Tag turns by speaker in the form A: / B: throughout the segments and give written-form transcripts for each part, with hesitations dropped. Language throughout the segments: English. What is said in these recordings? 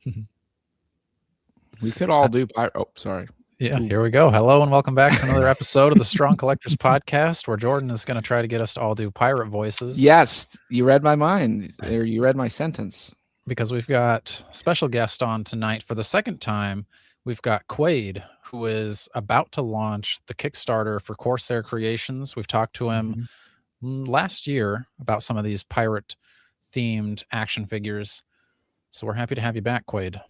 A: We could all do pirate. Oh, sorry.
B: Yeah, here we go. Hello and welcome back to another episode of the Strong Collectors Podcast, where Jordan is going to try to get us to all do pirate voices.
A: Yes, you read my mind, or you read my sentence.
B: Because we've got a special guest on tonight for the second time. We've got Quaid, who is about to launch the Kickstarter for Corsair Creations. We've talked to him last year about some of these pirate-themed action figures. So we're happy to have you back, Quaid.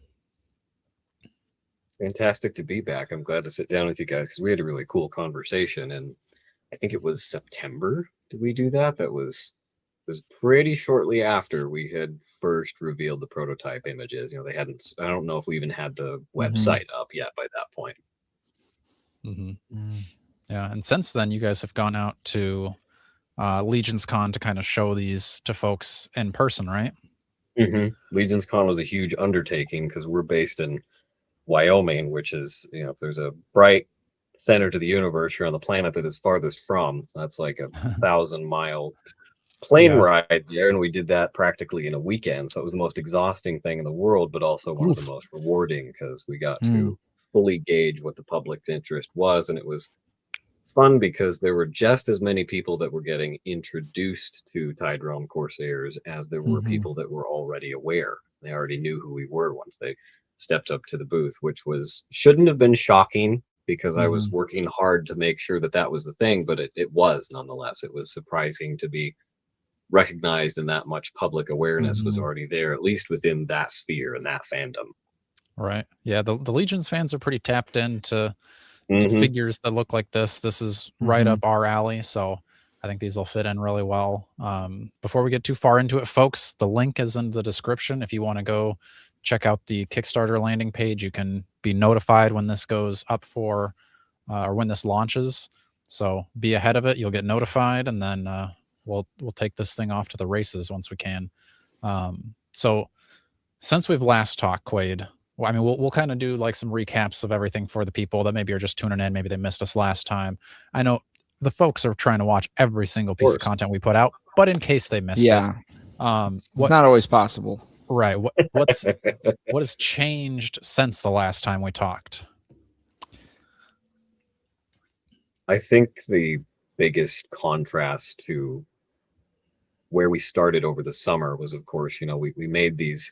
C: Fantastic to be back. I'm glad to sit down with you guys because we had a really cool conversation, and I think it was September. Did we do that? That was pretty shortly after we had first revealed the prototype images. You know, they hadn't. I don't know if we even had the website up yet by that point.
B: Yeah, and since then, you guys have gone out to Legions Con to kind of show these to folks in person, right?
C: Legions Con was a huge undertaking because we're based in Wyoming, which is, you know, if there's a bright center to the universe, you're on the planet that is farthest from. That's like a 1,000-mile plane ride there, and we did that practically in a weekend. So it was the most exhausting thing in the world, but also one of the most rewarding because we got to fully gauge what the public interest was, and it was fun because there were just as many people that were getting introduced to Tide Realm Corsairs as there were people that were already aware. They already knew who we were once they stepped up to the booth, which shouldn't have been shocking because I was working hard to make sure that was the thing, but it was nonetheless. It was surprising to be recognized, and that much public awareness was already there, at least within that sphere and that fandom.
B: Right. Yeah, the Legions fans are pretty tapped into figures that look like this. This is right up our alley, so I think these will fit in really well. Before we get too far into it, folks, the link is in the description. If you want to go check out the Kickstarter landing page, you can be notified when this goes up for or when this launches. So be ahead of it. You'll get notified, and then we'll take this thing off to the races once we can. So since we've last talked, Quaid, I mean, we'll kind of do like some recaps of everything for the people that maybe are just tuning in. Maybe they missed us last time. I know the folks are trying to watch every single piece of content we put out, but in case they missed it,
A: it's not always possible.
B: Right. What has changed since the last time we talked?
C: I think the biggest contrast to where we started over the summer was, of course, you know, we made these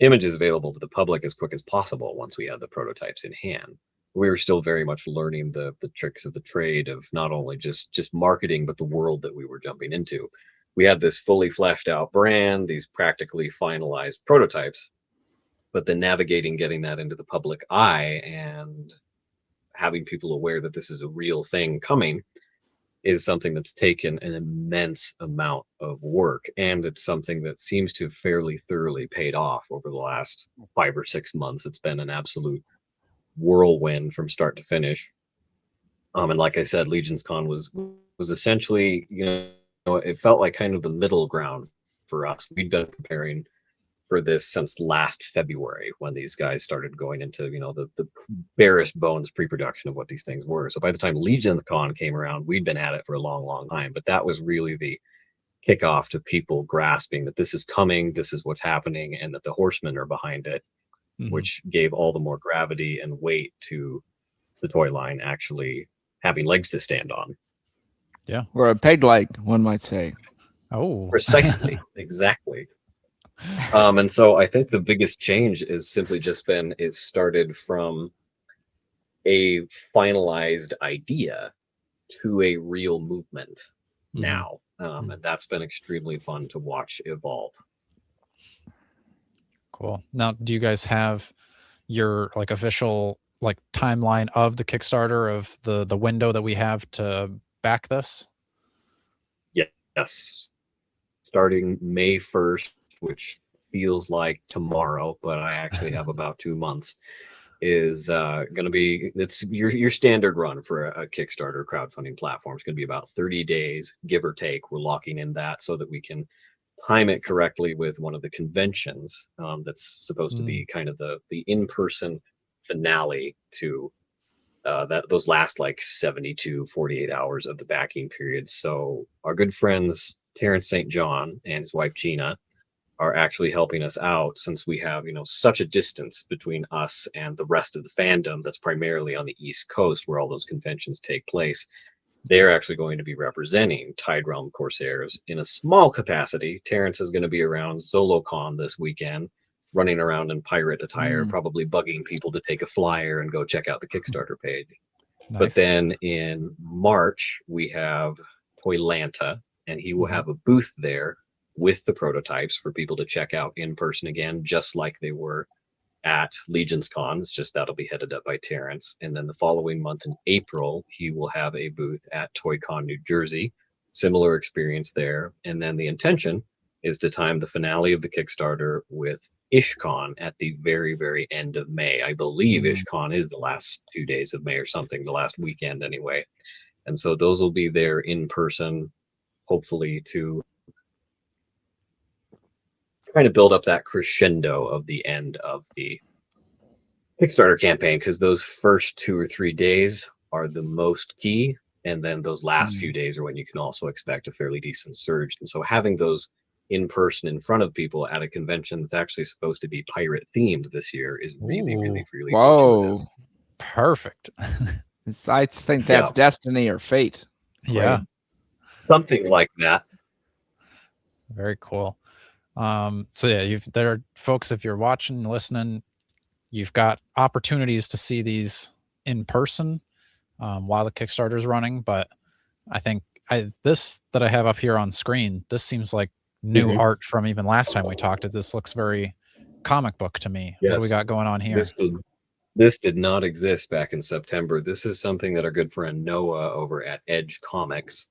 C: images available to the public as quick as possible once we had the prototypes in hand. We were still very much learning the tricks of the trade of not only just marketing, but the world that we were jumping into. We had this fully fleshed out brand, these practically finalized prototypes, but then navigating, getting that into the public eye and having people aware that this is a real thing coming is something that's taken an immense amount of work. And it's something that seems to have fairly thoroughly paid off over the last 5 or 6 months. It's been an absolute whirlwind from start to finish. And like I said, Legions Con was essentially, you know, it felt like kind of the middle ground for us. We'd been preparing for this since last February when these guys started going into, you know, the barest bones pre-production of what these things were. So by the time Legions Con came around, we'd been at it for a long, long time. But that was really the kickoff to people grasping that this is coming, this is what's happening, and that the horsemen are behind it, which gave all the more gravity and weight to the toy line actually having legs to stand on.
B: Yeah.
A: Or a peg leg, one might say.
B: Oh,
C: precisely. Exactly. And so I think the biggest change is simply just been, it started from a finalized idea to a real movement now. And that's been extremely fun to watch evolve.
B: Cool. Now, do you guys have your like official like timeline of the Kickstarter, of the window that we have to back this?
C: Yes. Starting May 1st, which feels like tomorrow, but I actually have about 2 months, is going to be, it's your standard run for a Kickstarter crowdfunding platform. It's going to be about 30 days, give or take. We're locking in that so that we can time it correctly with one of the conventions that's supposed to be kind of the in-person finale to those last like 72, 48 hours of the backing period. So our good friends Terrence St. John and his wife Gina are actually helping us out, since we have, such a distance between us and the rest of the fandom that's primarily on the East Coast where all those conventions take place. They're actually going to be representing Tide Realm Corsairs in a small capacity. Terrence is going to be around ZoloCon this weekend, running around in pirate attire, probably bugging people to take a flyer and go check out the Kickstarter page.
B: Nice.
C: But then in March, we have Toylanta, and he will have a booth there with the prototypes for people to check out in person again, just like they were at Legions Con. It's just that'll be headed up by Terrence. And then the following month in April, he will have a booth at ToyCon New Jersey. Similar experience there. And then the intention is to time the finale of the Kickstarter with IshCon at the very, very end of May. I believe IshCon is the last 2 days of May or something, the last weekend anyway. And so those will be there in person, hopefully to kind of build up that crescendo of the end of the Kickstarter campaign, because those first 2 or 3 days are the most key, and then those last few days are when you can also expect a fairly decent surge. And so having those in person in front of people at a convention that's actually supposed to be pirate themed this year is really, really, really
A: whoa,
B: perfect.
A: I think that's destiny or fate.
B: Yeah,
C: something like that.
B: Very cool. So yeah, there are folks, if you're watching, listening, you've got opportunities to see these in person while the Kickstarter is running. But I think this that I have up here on screen, this seems like new art from even last time we talked. This looks very comic book to me. Yes. What do we got going on here?
C: This did not exist back in September. This is something that our good friend Noah over at Edge Comics,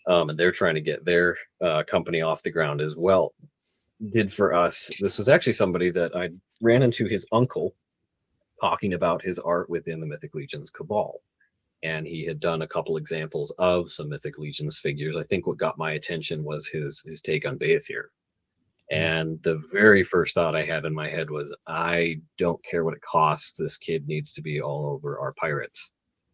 C: and they're trying to get their company off the ground as well, did for us. This was actually somebody that I ran into his uncle talking about his art within the Mythic Legions Cabal. And he had done a couple examples of some Mythic Legions figures. I think what got my attention was his take on Baethir. And the very first thought I had in my head was, I don't care what it costs. This kid needs to be all over our pirates.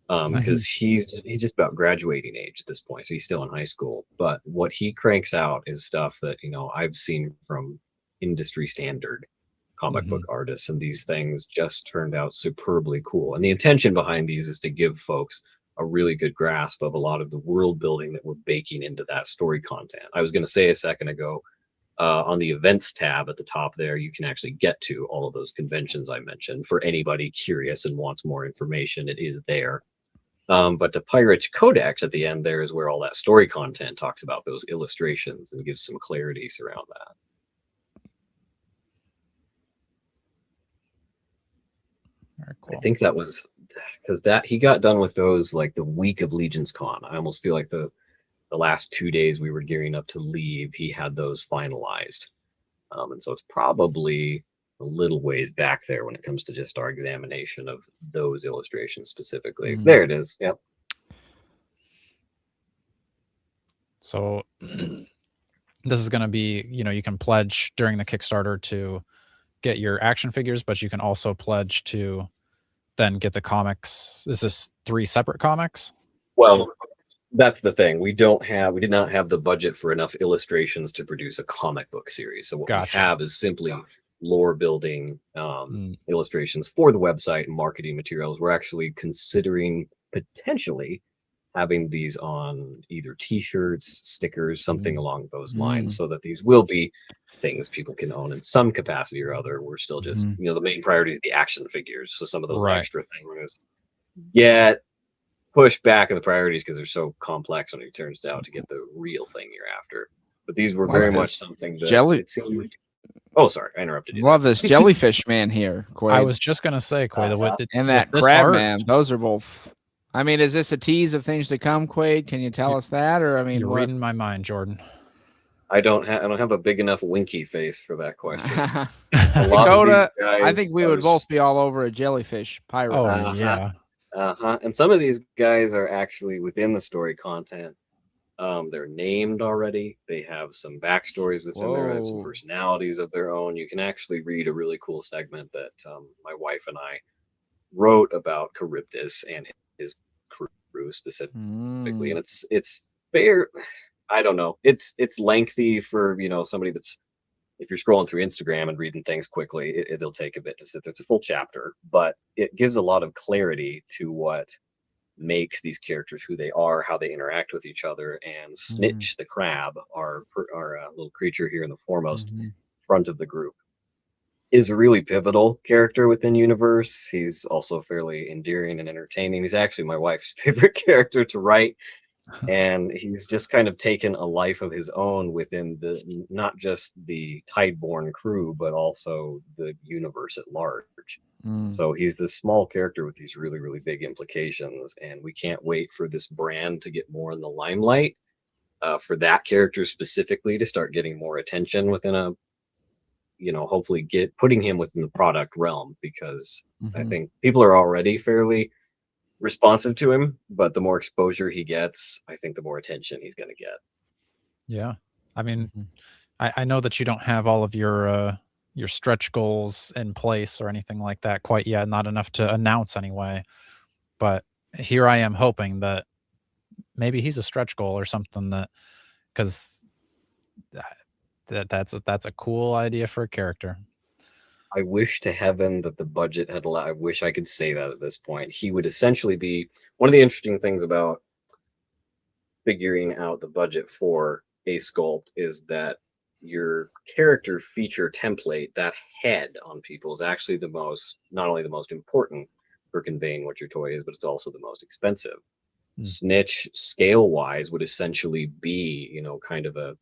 C: Because he's just about graduating age at this point, so he's still in high school. But what he cranks out is stuff that I've seen from industry standard comic book artists, and these things just turned out superbly cool. And the intention behind these is to give folks a really good grasp of a lot of the world building that we're baking into that story content. I was going to say a second ago, on the events tab at the top there, you can actually get to all of those conventions I mentioned. For anybody curious and wants more information, it is there. But the Pirates Codex at the end there is where all that story content talks about those illustrations and gives some clarity around that.
B: Very cool.
C: I think that was because he got done with those like the week of Legions Con. I almost feel like the last 2 days we were gearing up to leave, he had those finalized. And so it's probably a little ways back there when it comes to just our examination of those illustrations specifically. There it is. Yep.
B: So this is going to be, you can pledge during the Kickstarter to get your action figures, but you can also pledge to then get the comics. Is this 3 separate comics?
C: Well, that's the thing. We did not have the budget for enough illustrations to produce a comic book series. So what we have is simply lore building illustrations for the website and marketing materials. We're actually considering potentially having these on either t-shirts, stickers, something along those lines, so that these will be things people can own in some capacity or other. We're still just, the main priority is the action figures. So some of those extra things get pushed back in the priorities because they're so complex when it turns out to get the real thing you're after. But these were very much something that it seemed like. Oh, sorry, I interrupted you.
A: Love this jellyfish man here, Quaid.
B: I was just gonna say, Quaid,
A: and that crab man. Those are both. I mean, is this a tease of things to come, Quaid? Can you tell us that, or I mean,
B: you're reading my mind, Jordan.
C: I don't have a big enough winky face for that question.
A: Dakota, I think we would both be all over a jellyfish pirate.
B: Oh yeah.
C: And some of these guys are actually within the story content. They're named already. They have some backstories within there. They have some personalities of their own. You can actually read a really cool segment that my wife and I wrote about Charybdis and his crew specifically. And it's fair. I don't know. It's lengthy for somebody that's if you're scrolling through Instagram and reading things quickly, it'll take a bit to sit there. It's a full chapter, but it gives a lot of clarity to what makes these characters who they are, how they interact with each other. And Snitch the crab, our little creature here in the foremost front of the group, is a really pivotal character within universe. He's also fairly endearing and entertaining. He's actually my wife's favorite character to write, and he's just kind of taken a life of his own within the not just the Tideborn crew, but also the universe at large. So he's this small character with these really, really big implications, and we can't wait for this brand to get more in the limelight, for that character specifically to start getting more attention within a, hopefully putting him within the product realm, because I think people are already fairly responsive to him, but the more exposure he gets, I think the more attention he's going to get.
B: Yeah. I mean, I know that you don't have all of your stretch goals in place or anything like that quite yet, not enough to announce anyway. But here I am hoping that maybe he's a stretch goal or something, that, because that's a cool idea for a character.
C: I wish to heaven that the budget had allowed. I wish I could say that at this point. He would essentially be one of the interesting things about figuring out the budget for a sculpt is that your character feature template, that head on people, is actually not only the most important for conveying what your toy is, but it's also the most expensive. Snitch, scale wise, would essentially be, kind of a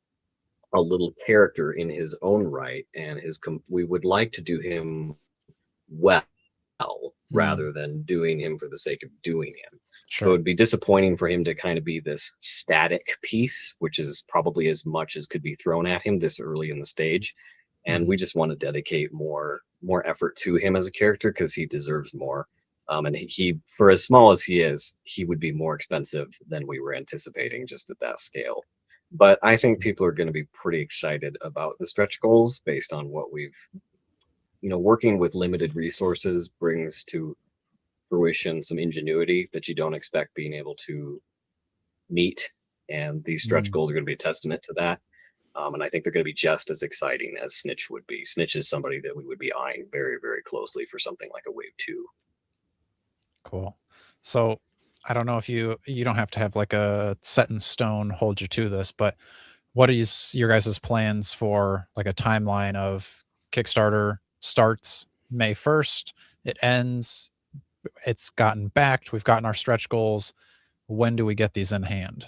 C: little character in his own right, and we would like to do him well rather than doing him for the sake of doing him.
B: Sure.
C: So it'd be disappointing for him to kind of be this static piece, which is probably as much as could be thrown at him this early in the stage. And we just want to dedicate more effort to him as a character, because he deserves more. And he, for as small as he is, he would be more expensive than we were anticipating just at that scale. But I think people are going to be pretty excited about the stretch goals based on what we've, working with limited resources brings to fruition some ingenuity that you don't expect being able to meet. And these stretch goals are going to be a testament to that. And I think they're going to be just as exciting as Snitch would be. Snitch is somebody that we would be eyeing very, very closely for something like a Wave 2.
B: Cool. So I don't know if you don't have to have like a set in stone hold you to this, but what are your guys' plans for like a timeline of Kickstarter starts May 1st, it ends, it's gotten backed, we've gotten our stretch goals. When do we get these in hand?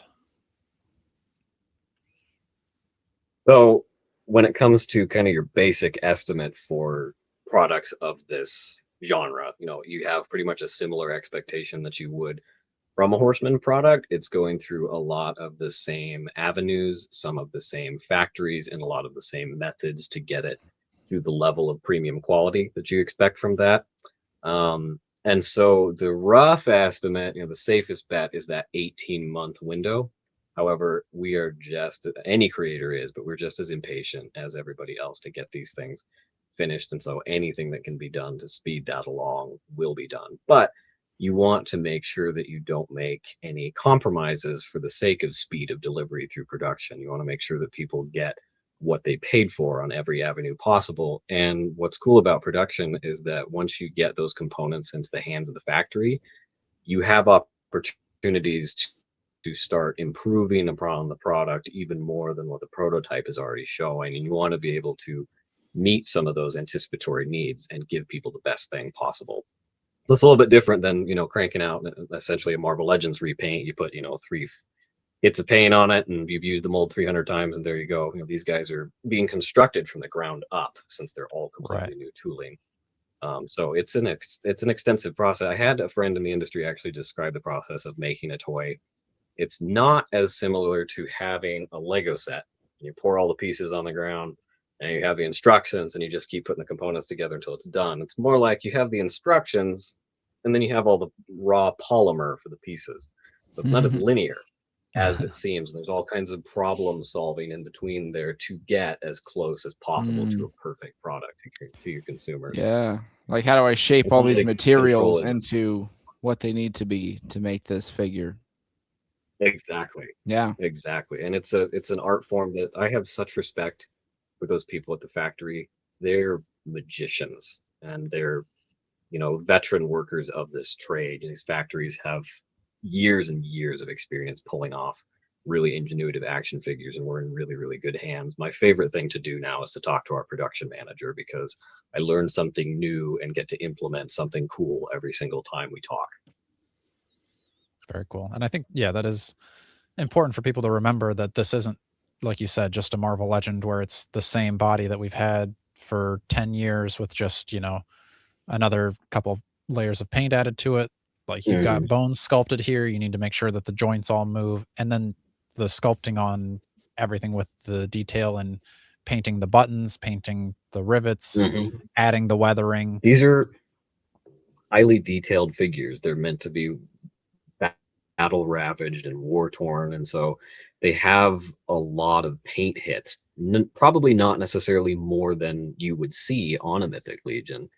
C: So when it comes to kind of your basic estimate for products of this genre, you have pretty much a similar expectation that you would from a Horseman product. It's going through a lot of the same avenues, some of the same factories, and a lot of the same methods to get it to the level of premium quality that you expect from that. And so the rough estimate, the safest bet is that 18-month window. However, we are any creator is, but we're just as impatient as everybody else to get these things finished. And so anything that can be done to speed that along will be done. But you want to make sure that you don't make any compromises for the sake of speed of delivery through production. You want to make sure that people get what they paid for on every avenue possible. And what's cool about production is that once you get those components into the hands of the factory, you have opportunities to start improving upon the product even more than what the prototype is already showing. And you want to be able to meet some of those anticipatory needs and give people the best thing possible. So it's a little bit different than, cranking out essentially a Marvel Legends repaint. You put, 3 hits of paint on it and you've used the mold 300 times and there you go. These guys are being constructed from the ground up since they're all completely new tooling. So it's an extensive process. I had a friend in the industry actually describe the process of making a toy. It's not as similar to having a Lego set. You pour all the pieces on the ground and you have the instructions and you just keep putting the components together until it's done. It's more like you have the instructions and then you have all the raw polymer for the pieces. So it's not as linear as it seems. There's all kinds of problem solving in between there to get as close as possible to a perfect product to your consumers.
A: Yeah. Like, how do I shape all these materials into what they need to be to make this figure?
C: Exactly.
A: Yeah.
C: Exactly. And it's an art form that I have such respect with those people at the factory. They're magicians, and they're, you know, veteran workers of this trade. And these factories have years and years of experience pulling off really ingenuitive action figures, and we're in really, really good hands. My favorite thing to do now is to talk to our production manager, because I learn something new and get to implement something cool every single time we talk.
B: Very cool. And I think, yeah, that is important for people to remember, that this isn't, like you said, just a Marvel Legend where it's the same body that we've had for 10 years with just, you know, another couple layers of paint added to it. Like, you've got bones sculpted here. You need to make sure that the joints all move. And then the sculpting on everything with the detail and painting the buttons, painting the rivets, adding the weathering.
C: These are highly detailed figures. They're meant to be battle ravaged and war torn, and so they have a lot of paint hits. Probably not necessarily more than you would see on a Mythic Legion,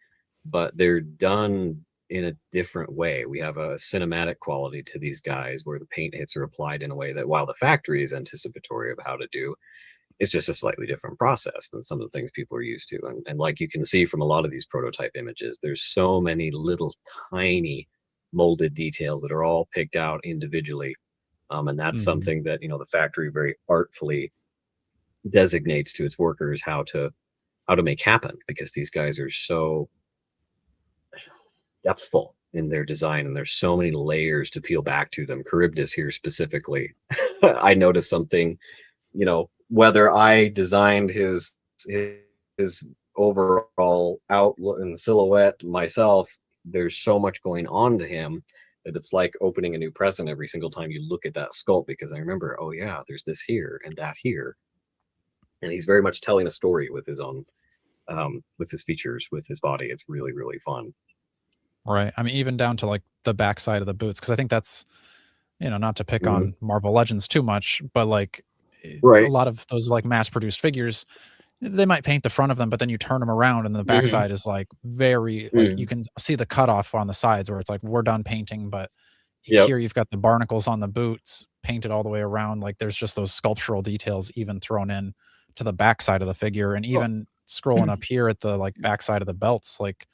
C: but they're done in a different way. We have a cinematic quality to these guys where the paint hits are applied in a way that, while the factory is anticipatory of how to do, it's just a slightly different process than some of the things people are used to. And like you can see from a lot of these prototype images, there's so many little tiny molded details that are all picked out individually. And that's something that, you know, the factory very artfully designates to its workers how to make happen, because these guys are so depthful in their design, and there's so many layers to peel back to them. Charybdis here specifically, I noticed something, you know, whether I designed his overall outlook and silhouette myself, there's so much going on to him that it's like opening a new present every single time you look at that sculpt, because I remember, oh yeah, there's this here and that here. And he's very much telling a story with his own, with his features, with his body. It's really, really fun.
B: Right. I mean, even down to like the backside of the boots, because I think that's, you know, not to pick on Marvel Legends too much, but like a lot of those like mass produced figures, they might paint the front of them, but then you turn them around and the backside is like very, like you can see the cutoff on the sides where it's like, we're done painting, but here you've got the barnacles on the boots painted all the way around. Like, there's just those sculptural details even thrown in to the backside of the figure. And even scrolling up here at the like backside of the belts, like,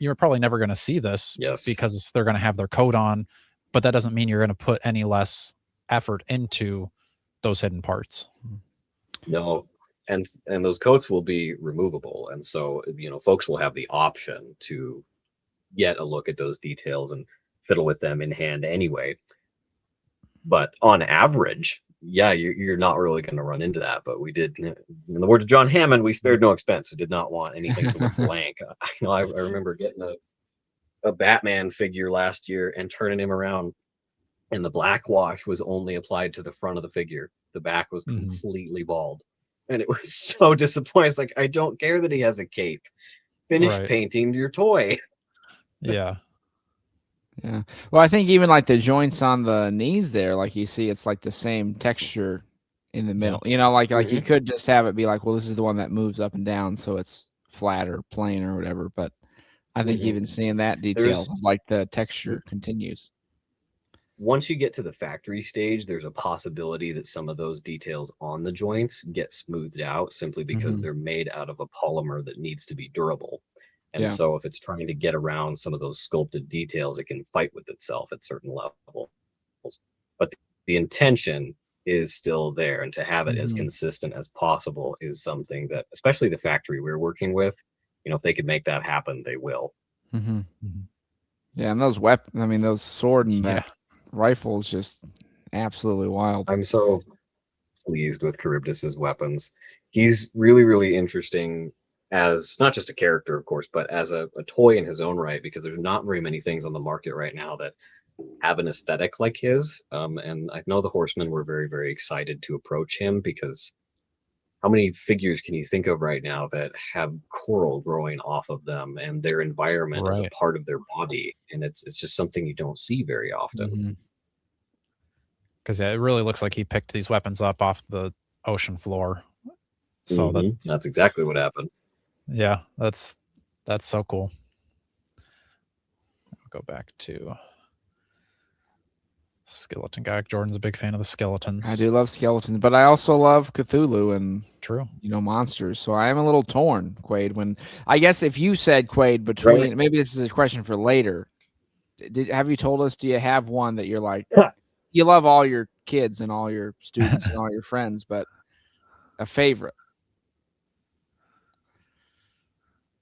B: you're probably never going to see this because they're going to have their coat on, but that doesn't mean you're going to put any less effort into those hidden parts.
C: No. And those coats will be removable. And so, you know, folks will have the option to get a look at those details and fiddle with them in hand anyway. But on average, yeah, you're not really going to run into that. But we did, in the words of John Hammond, we spared no expense. We did not want anything to look blank. I remember getting a Batman figure last year and turning him around, and the black wash was only applied to the front of the figure. The back was completely bald. And it was so disappointing. It's like, I don't care that he has a cape. Finish painting your toy.
B: Yeah.
A: Yeah. Well, I think even like the joints on the knees there, like you see, it's like the same texture in the middle. You know, like you could just have it be like, well, this is the one that moves up and down, so it's flat or plain or whatever. But I think even seeing that detail, like the texture continues.
C: Once you get to the factory stage, there's a possibility that some of those details on the joints get smoothed out simply because they're made out of a polymer that needs to be durable. And so if it's trying to get around some of those sculpted details, it can fight with itself at certain levels. But the intention is still there, and to have it as consistent as possible is something that, especially the factory we're working with, you know, if they could make that happen, they will.
A: Yeah, and those weapons, I mean, those sword and that rifle is just absolutely wild.
C: I'm so pleased with Charybdis's weapons. He's really, really interesting as not just a character, of course, but as a toy in his own right, because there's not very many things on the market right now that have an aesthetic like his. And I know the Horsemen were very, very excited to approach him, because how many figures can you think of right now that have coral growing off of them and their environment is a part of their body? And it's just something you don't see very often.
B: Because it really looks like he picked these weapons up off the ocean floor. So
C: that's exactly what happened.
B: Yeah, that's so cool. I'll go back to Skeleton guy. Jordan's a big fan of the skeletons.
A: I do love skeletons, but I also love Cthulhu and
B: True.
A: Monsters. So I am a little torn, Quaid. When I guess if you said Quaid between, maybe this is a question for later. Have you told us? Do you have one that you're like, you love all your kids and all your students and all your friends, but a favorite?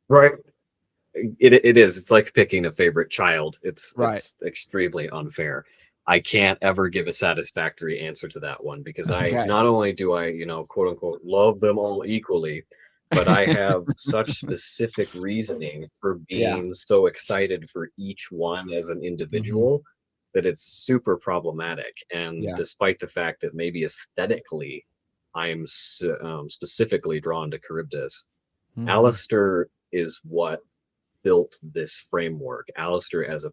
C: Right. It is. It's like picking a favorite child. It's extremely unfair. I can't ever give a satisfactory answer to that one because not only do I, quote unquote, love them all equally, but I have such specific reasoning for being so excited for each one as an individual that it's super problematic. And despite the fact that maybe aesthetically I'm specifically drawn to Charybdis, Alistair is what built this framework. Alistair as a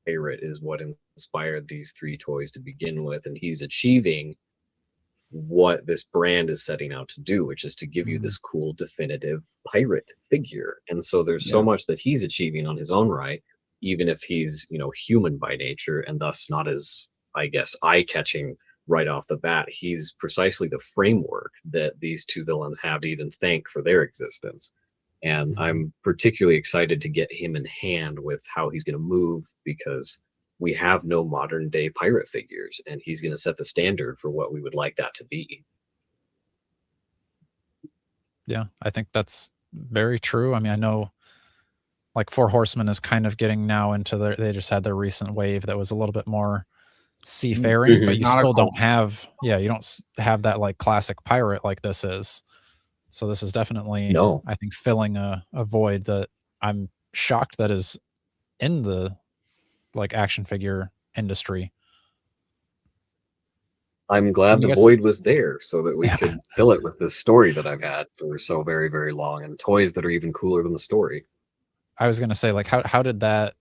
C: pirate is what inspired these three toys to begin with, and he's achieving what this brand is setting out to do, which is to give you this cool definitive pirate figure. And so there's so much that he's achieving on his own right, even if he's human by nature and thus not as, I guess, eye-catching right off the bat. He's precisely the framework that these two villains have to even thank for their existence. And I'm particularly excited to get him in hand with how he's going to move, because we have no modern day pirate figures, and he's going to set the standard for what we would like that to be.
B: Yeah, I think that's very true. I mean, I know like Four Horsemen is kind of getting now into they just had their recent wave that was a little bit more seafaring, but you still don't have, you don't have that like classic pirate like this is. So this is definitely, I think, filling a void that I'm shocked that is in the like action figure industry.
C: I'm glad the void was there so that we could fill it with this story that I've had for so very, very long, and toys that are even cooler than the story.
B: I was going to say, like, how did that,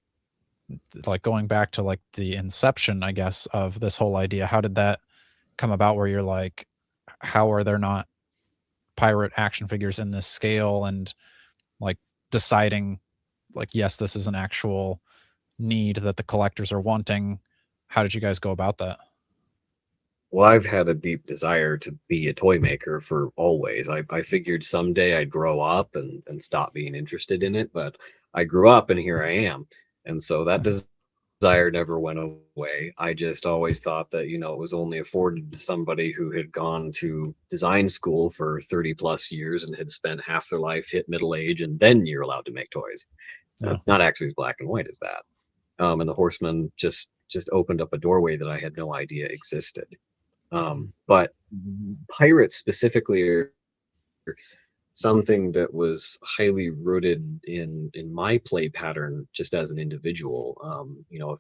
B: like going back to like the inception, I guess, of this whole idea, how did that come about where you're like, how are there not pirate action figures in this scale, and like deciding like, yes, this is an actual need that the collectors are wanting? How did you guys go about that?
C: Well, I've had a deep desire to be a toy maker for always. I figured someday I'd grow up and stop being interested in it, but I grew up and here I am. And so that desire never went away. I just always thought that, it was only afforded to somebody who had gone to design school for 30 plus years and had spent half their life, hit middle age, and then you're allowed to make toys. It's not actually as black and white as that. And the Horsemen just opened up a doorway that I had no idea existed. But pirates specifically are something that was highly rooted in my play pattern just as an individual.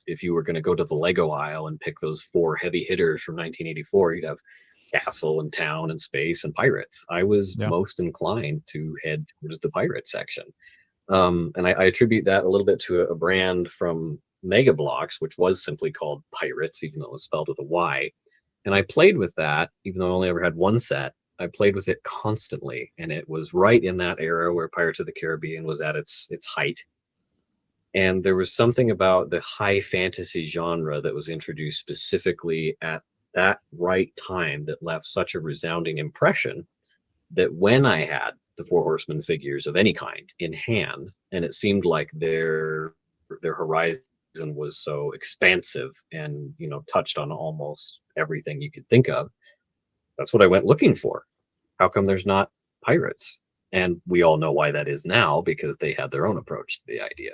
C: If you were going to go to the Lego aisle and pick those 4 heavy hitters from 1984, you'd have castle and town and space and pirates. I was most inclined to head towards the pirate section. And I attribute that a little bit to a brand from Mega Bloks, which was simply called Pirates, even though it was spelled with a Y. And I played with that, even though I only ever had one set. I played with it constantly, and it was right in that era where Pirates of the Caribbean was at its height. And there was something about the high fantasy genre that was introduced specifically at that right time that left such a resounding impression that when I had the Four Horsemen figures of any kind in hand, and it seemed like their horizon was so expansive and touched on almost everything you could think of, that's what I went looking for. How come there's not pirates? And we all know why that is now, because they had their own approach to the idea.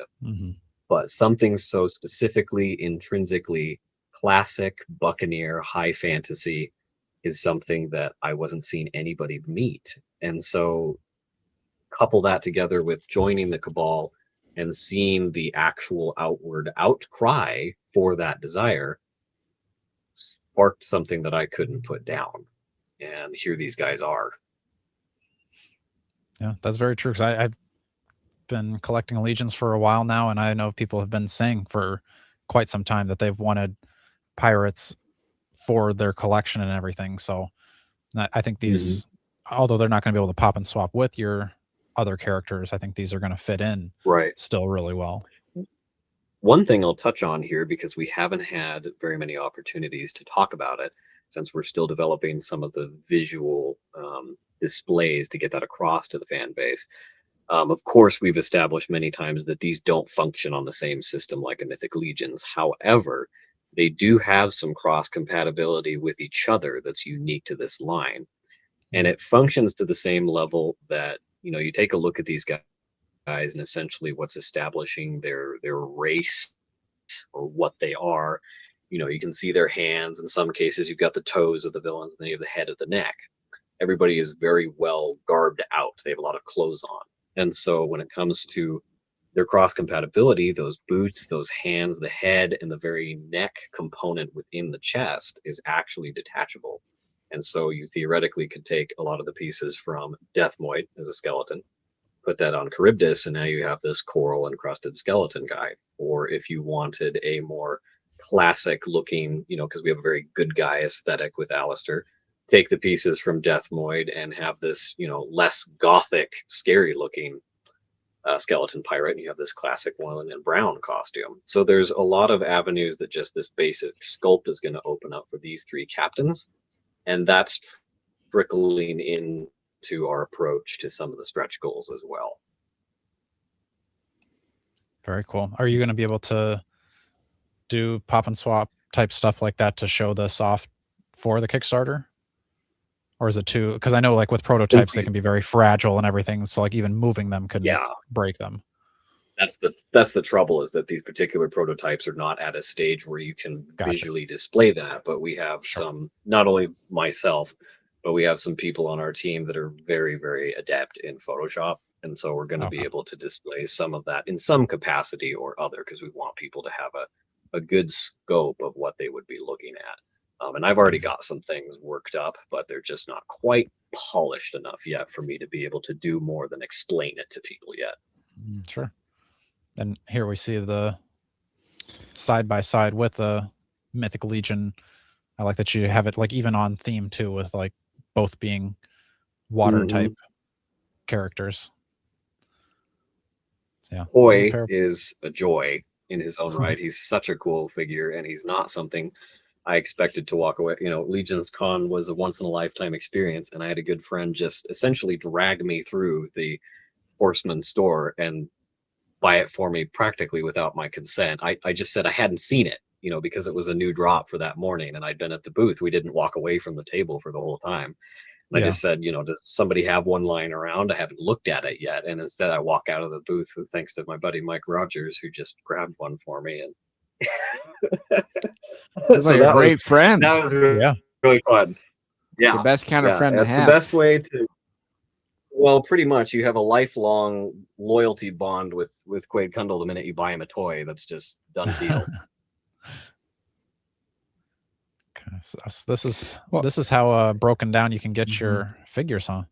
C: But something so specifically intrinsically classic buccaneer high fantasy is something that I wasn't seeing anybody meet. And so couple that together with joining the Cabal and seeing the actual outward outcry for that desire sparked something that I couldn't put down. And here these guys are.
B: Yeah, that's very true. Because I've been collecting Allegiance for a while now, and I know people have been saying for quite some time that they've wanted pirates for their collection and everything. So I think these, although they're not going to be able to pop and swap with your other characters, I think these are going to fit in still really well.
C: one thing I'll touch on here, because we haven't had very many opportunities to talk about it, since we're still developing some of the visual displays to get that across to the fan base. Of course, we've established many times that these don't function on the same system like a Mythic Legions. However, they do have some cross compatibility with each other that's unique to this line. And it functions to the same level that, you take a look at these guys and essentially what's establishing their race or what they are. You can see their hands. In some cases, you've got the toes of the villains, and then you have the head of the neck. Everybody is very well garbed out. They have a lot of clothes on. And so when it comes to their cross compatibility, those boots, those hands, the head, and the very neck component within the chest is actually detachable. And so you theoretically could take a lot of the pieces from Deathmoid as a skeleton, put that on Charybdis, and now you have this coral encrusted skeleton guy. Or if you wanted a more classic looking, because we have a very good guy aesthetic with Alistair, take the pieces from Deathmoid and have this, less gothic, scary looking skeleton pirate, and you have this classic one in brown costume. So there's a lot of avenues that just this basic sculpt is going to open up for these three captains, and that's trickling into our approach to some of the stretch goals as well.
B: Very cool. Are you going to be able to do pop and swap type stuff like that to show this off for the Kickstarter? Or is it too, because I know like with prototypes, they can be very fragile and everything. So like even moving them can break them.
C: That's the trouble, is that these particular prototypes are not at a stage where you can visually display that. But we have some, not only myself, but we have some people on our team that are very, very adept in Photoshop. And so we're going to be able to display some of that in some capacity or other, because we want people to have a good scope of what they would be looking at. And I've already got some things worked up, but they're just not quite polished enough yet for me to be able to do more than explain it to people yet.
B: Sure. And here we see the side by side with the Mythic Legion. I like that you have it like even on theme too, with like both being water type characters. So, yeah.
C: Hoy is a joy in his own right. He's such a cool figure, and he's not something I expected to walk away. Legions Con was a once in a lifetime experience, and I had a good friend just essentially drag me through the Horseman store and buy it for me practically without my consent. I just said I hadn't seen it, because it was a new drop for that morning, and I'd been at the booth. We didn't walk away from the table for the whole time. And I just said, does somebody have one lying around? I haven't looked at it yet. And instead I walk out of the booth, thanks to my buddy Mike Rogers, who just grabbed one for me. And
A: It's like a great friend.
C: That was really fun. Yeah,
A: it's the best kind of friend to have.
C: It's the best way to. Well, pretty much, you have a lifelong loyalty bond with Quaid Kundle the minute you buy him a toy. That's just done deal.
B: Okay, so this is how broken down you can get your figures, huh?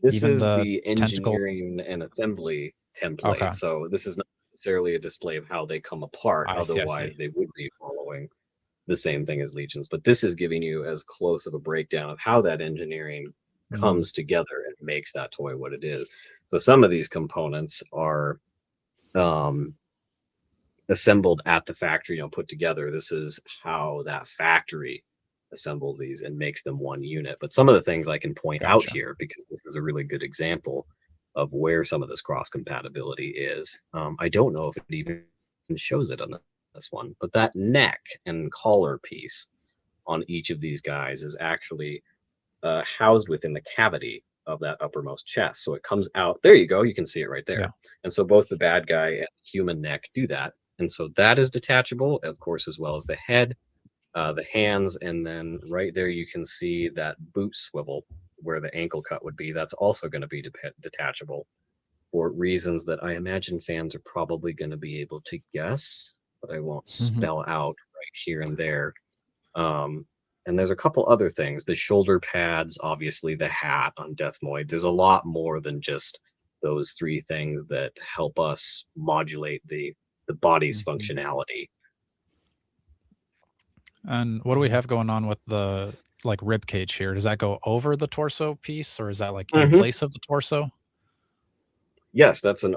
C: This Even is the engineering and assembly template. Okay. So this is not necessarily a display of how they come apart. Otherwise, they would be following the same thing as Legions. But this is giving you as close of a breakdown of how that engineering comes together and makes that toy what it is. So some of these components are assembled at the factory, put together. This is how that factory assembles these and makes them one unit. But some of the things I can point out here, because this is a really good example of where some of this cross compatibility is. I don't know if it even shows it on this one, but that neck and collar piece on each of these guys is actually housed within the cavity of that uppermost chest. So it comes out. There you go. You can see it right there. Yeah. And so both the bad guy and the human neck do that. And so that is detachable, of course, as well as the head, the hands, and then right there you can see that boot swivel where the ankle cut would be. That's also going to be detachable for reasons that I imagine fans are probably going to be able to guess, but I won't spell out right here and there. And there's a couple other things. The shoulder pads, obviously the hat on Deathmoid. There's a lot more than just those three things that help us modulate the body's functionality.
B: And what do we have going on with the like rib cage here? Does that go over the torso piece, or is that like in place of the torso?
C: Yes, that's an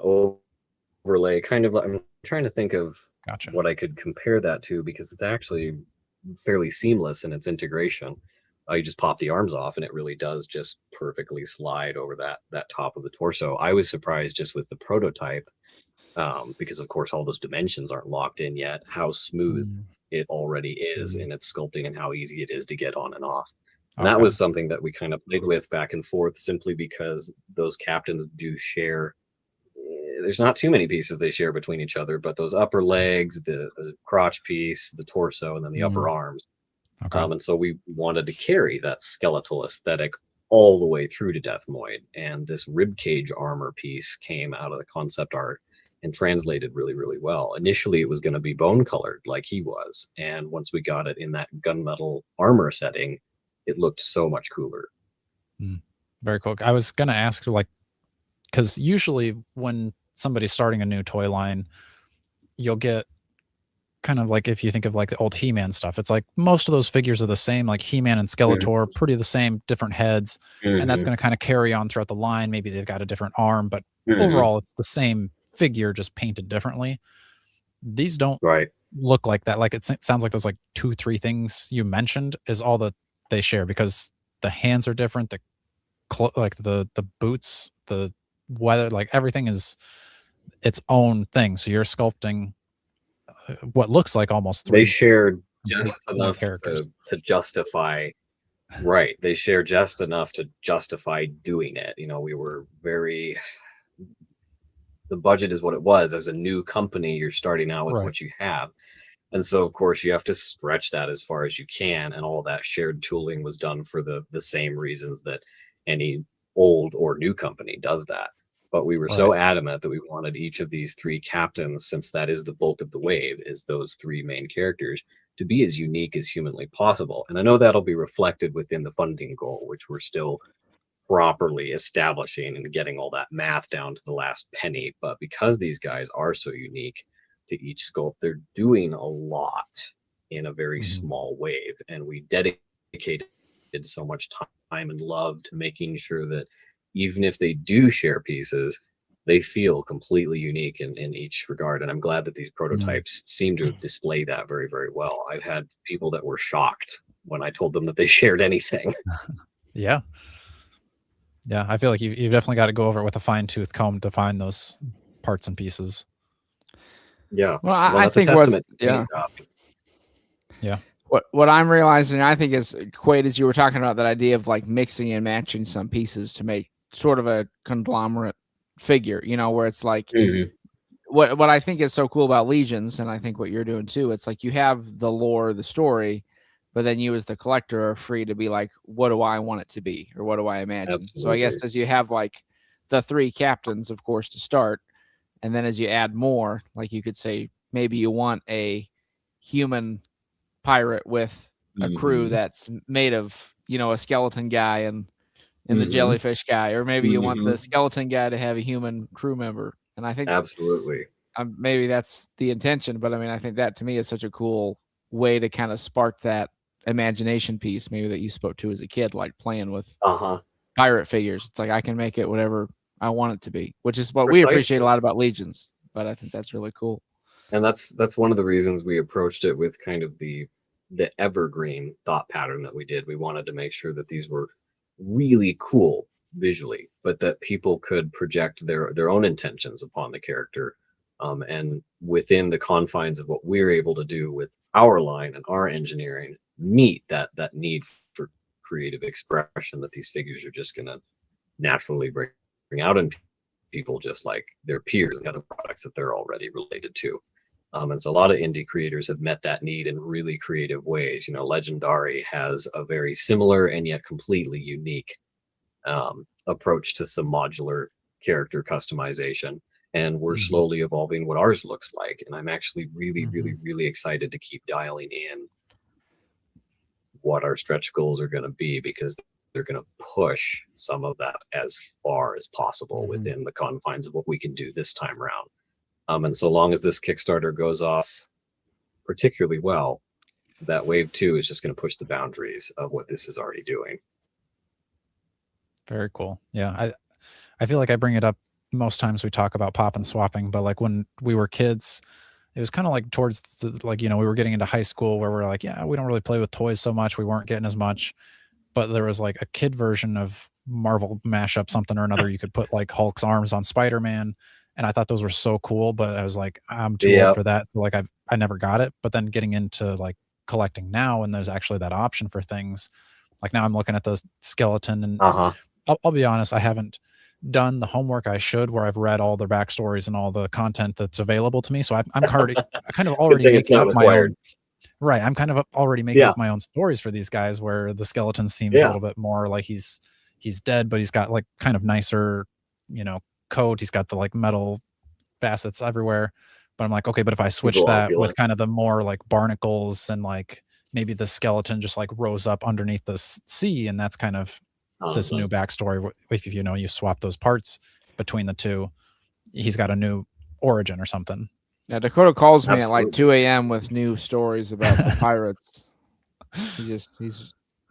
C: overlay, kind of. I'm trying to think of
B: Gotcha.
C: what I could compare that to, because it's actually fairly seamless in its integration. You just pop the arms off, and it really does just perfectly slide over that top of the torso. I was surprised just with the prototype, because of course all those dimensions aren't locked in yet, how smooth it already is in its sculpting and how easy it is to get on and off. And that was something that we kind of played with back and forth, simply because those captains do share. There's not too many pieces they share between each other, but those upper legs, the crotch piece, the torso, and then the upper arms. And so we wanted to carry that skeletal aesthetic all the way through to Deathmoid. And this ribcage armor piece came out of the concept art and translated really, really well. Initially, it was going to be bone colored like he was. And once we got it in that gunmetal armor setting, it looked so much cooler.
B: Very cool. I was going to ask, like, because usually when somebody's starting a new toy line, you'll get kind of like, if you think of like the old He-Man stuff, it's like most of those figures are the same, like He-Man and Skeletor, pretty the same, different heads. And that's going to kind of carry on throughout the line. Maybe they've got a different arm, but overall it's the same figure, just painted differently. These don't look like that. Like it sounds like those like 2-3 things you mentioned is all that they share, because the hands are different, the like the boots, the weather, like everything is its own thing. So you're sculpting what looks like almost 3.
C: They shared just enough to justify. Right. They share just enough to justify doing it. You know, we were very. The budget is what it was. As a new company, you're starting out with what you have. And so, of course, you have to stretch that as far as you can. And all that shared tooling was done for the same reasons that any old or new company does that. But we were so adamant that we wanted each of these 3 captains, since that is the bulk of the wave, is those 3 main characters, to be as unique as humanly possible. And I know that'll be reflected within the funding goal, which we're still properly establishing and getting all that math down to the last penny. But because these guys are so unique to each sculpt, they're doing a lot in a very small wave. And we dedicated so much time and love to making sure that even if they do share pieces, they feel completely unique in each regard. And I'm glad that these prototypes seem to display that very, very well. I've had people that were shocked when I told them that they shared anything.
B: Yeah, I feel like you've definitely got to go over it with a fine-tooth comb to find those parts and pieces.
C: Yeah.
A: Well, I think what I'm realizing, I think, is Quaid, as you were talking about that idea of like mixing and matching some pieces to make sort of a conglomerate figure, you know, where it's like what I think is so cool about Legions, and I think what you're doing too, it's like you have the lore, the story, but then you as the collector are free to be like, what do I want it to be, or what do I imagine? Absolutely. So I guess as you have like the 3 captains, of course, to start, and then as you add more, like you could say maybe you want a human pirate with a crew that's made of, you know, a skeleton guy and the jellyfish guy, or maybe you want the skeleton guy to have a human crew member. And I think
C: absolutely
A: maybe that's the intention, but I mean, I think that to me is such a cool way to kind of spark that imagination piece, maybe that you spoke to as a kid, like playing with pirate figures. It's like I can make it whatever I want it to be, which is what we appreciate a lot about Legions. But I think that's really cool.
C: And that's one of the reasons we approached it with kind of the evergreen thought pattern that we did. We wanted to make sure that these were really cool visually, but that people could project their own intentions upon the character, and within the confines of what we're able to do with our line and our engineering, meet that need for creative expression that these figures are just going to naturally bring out in people, just like their peers and other products that they're already related to. And so a lot of indie creators have met that need in really creative ways. You know, Legendary has a very similar and yet completely unique approach to some modular character customization. And we're slowly evolving what ours looks like. And I'm actually really, really, really excited to keep dialing in what our stretch goals are going to be, because they're going to push some of that as far as possible within the confines of what we can do this time around. And so long as this Kickstarter goes off particularly well, that wave 2 is just going to push the boundaries of what this is already doing.
B: Very cool. Yeah, I feel like I bring it up most times we talk about pop and swapping, but like when we were kids, it was kind of like towards the, like, you know, we were getting into high school where we're like, yeah, we don't really play with toys so much. We weren't getting as much, but there was like a kid version of Marvel mashup, something or another. You could put like Hulk's arms on Spider-Man. And I thought those were so cool, but I was like, I'm too old for that. So like I never got it. But then getting into like collecting now, and there's actually that option for things. Like now I'm looking at the skeleton, and I'll be honest, I haven't done the homework I should, where I've read all their backstories and all the content that's available to me. So I'm kind of already making up my own. Right. I'm kind of already making up my own stories for these guys, where the skeleton seems a little bit more like he's dead, but he's got like kind of nicer, you know, coat. He's got the like metal facets everywhere. But I'm like, okay, but if I switch that with kind of the more like barnacles, and like maybe the skeleton just like rose up underneath the sea, and that's kind of this new backstory. If you know, you swap those parts between the two, he's got a new origin or something.
A: Yeah, Dakota calls me at like 2 a.m. with new stories about the pirates. He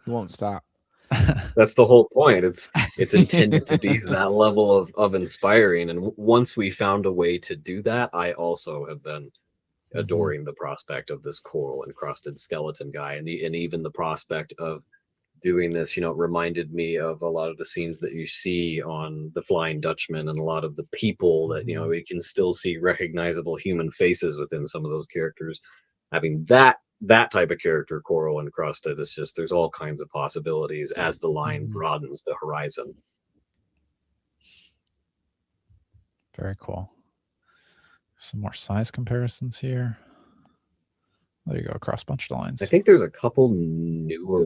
A: won't stop.
C: That's the whole point. It's intended to be that level of inspiring. And once we found a way to do that, I also have been adoring the prospect of this coral encrusted skeleton guy, and even the prospect of doing this, you know, reminded me of a lot of the scenes that you see on The Flying Dutchman, and a lot of the people that, you know, we can still see recognizable human faces within some of those characters. Having that type of character coral encrusted, it's just, there's all kinds of possibilities as the line broadens the horizon.
B: Very cool. Some more size comparisons here. There you go, across a bunch of lines.
C: I think there's a couple newer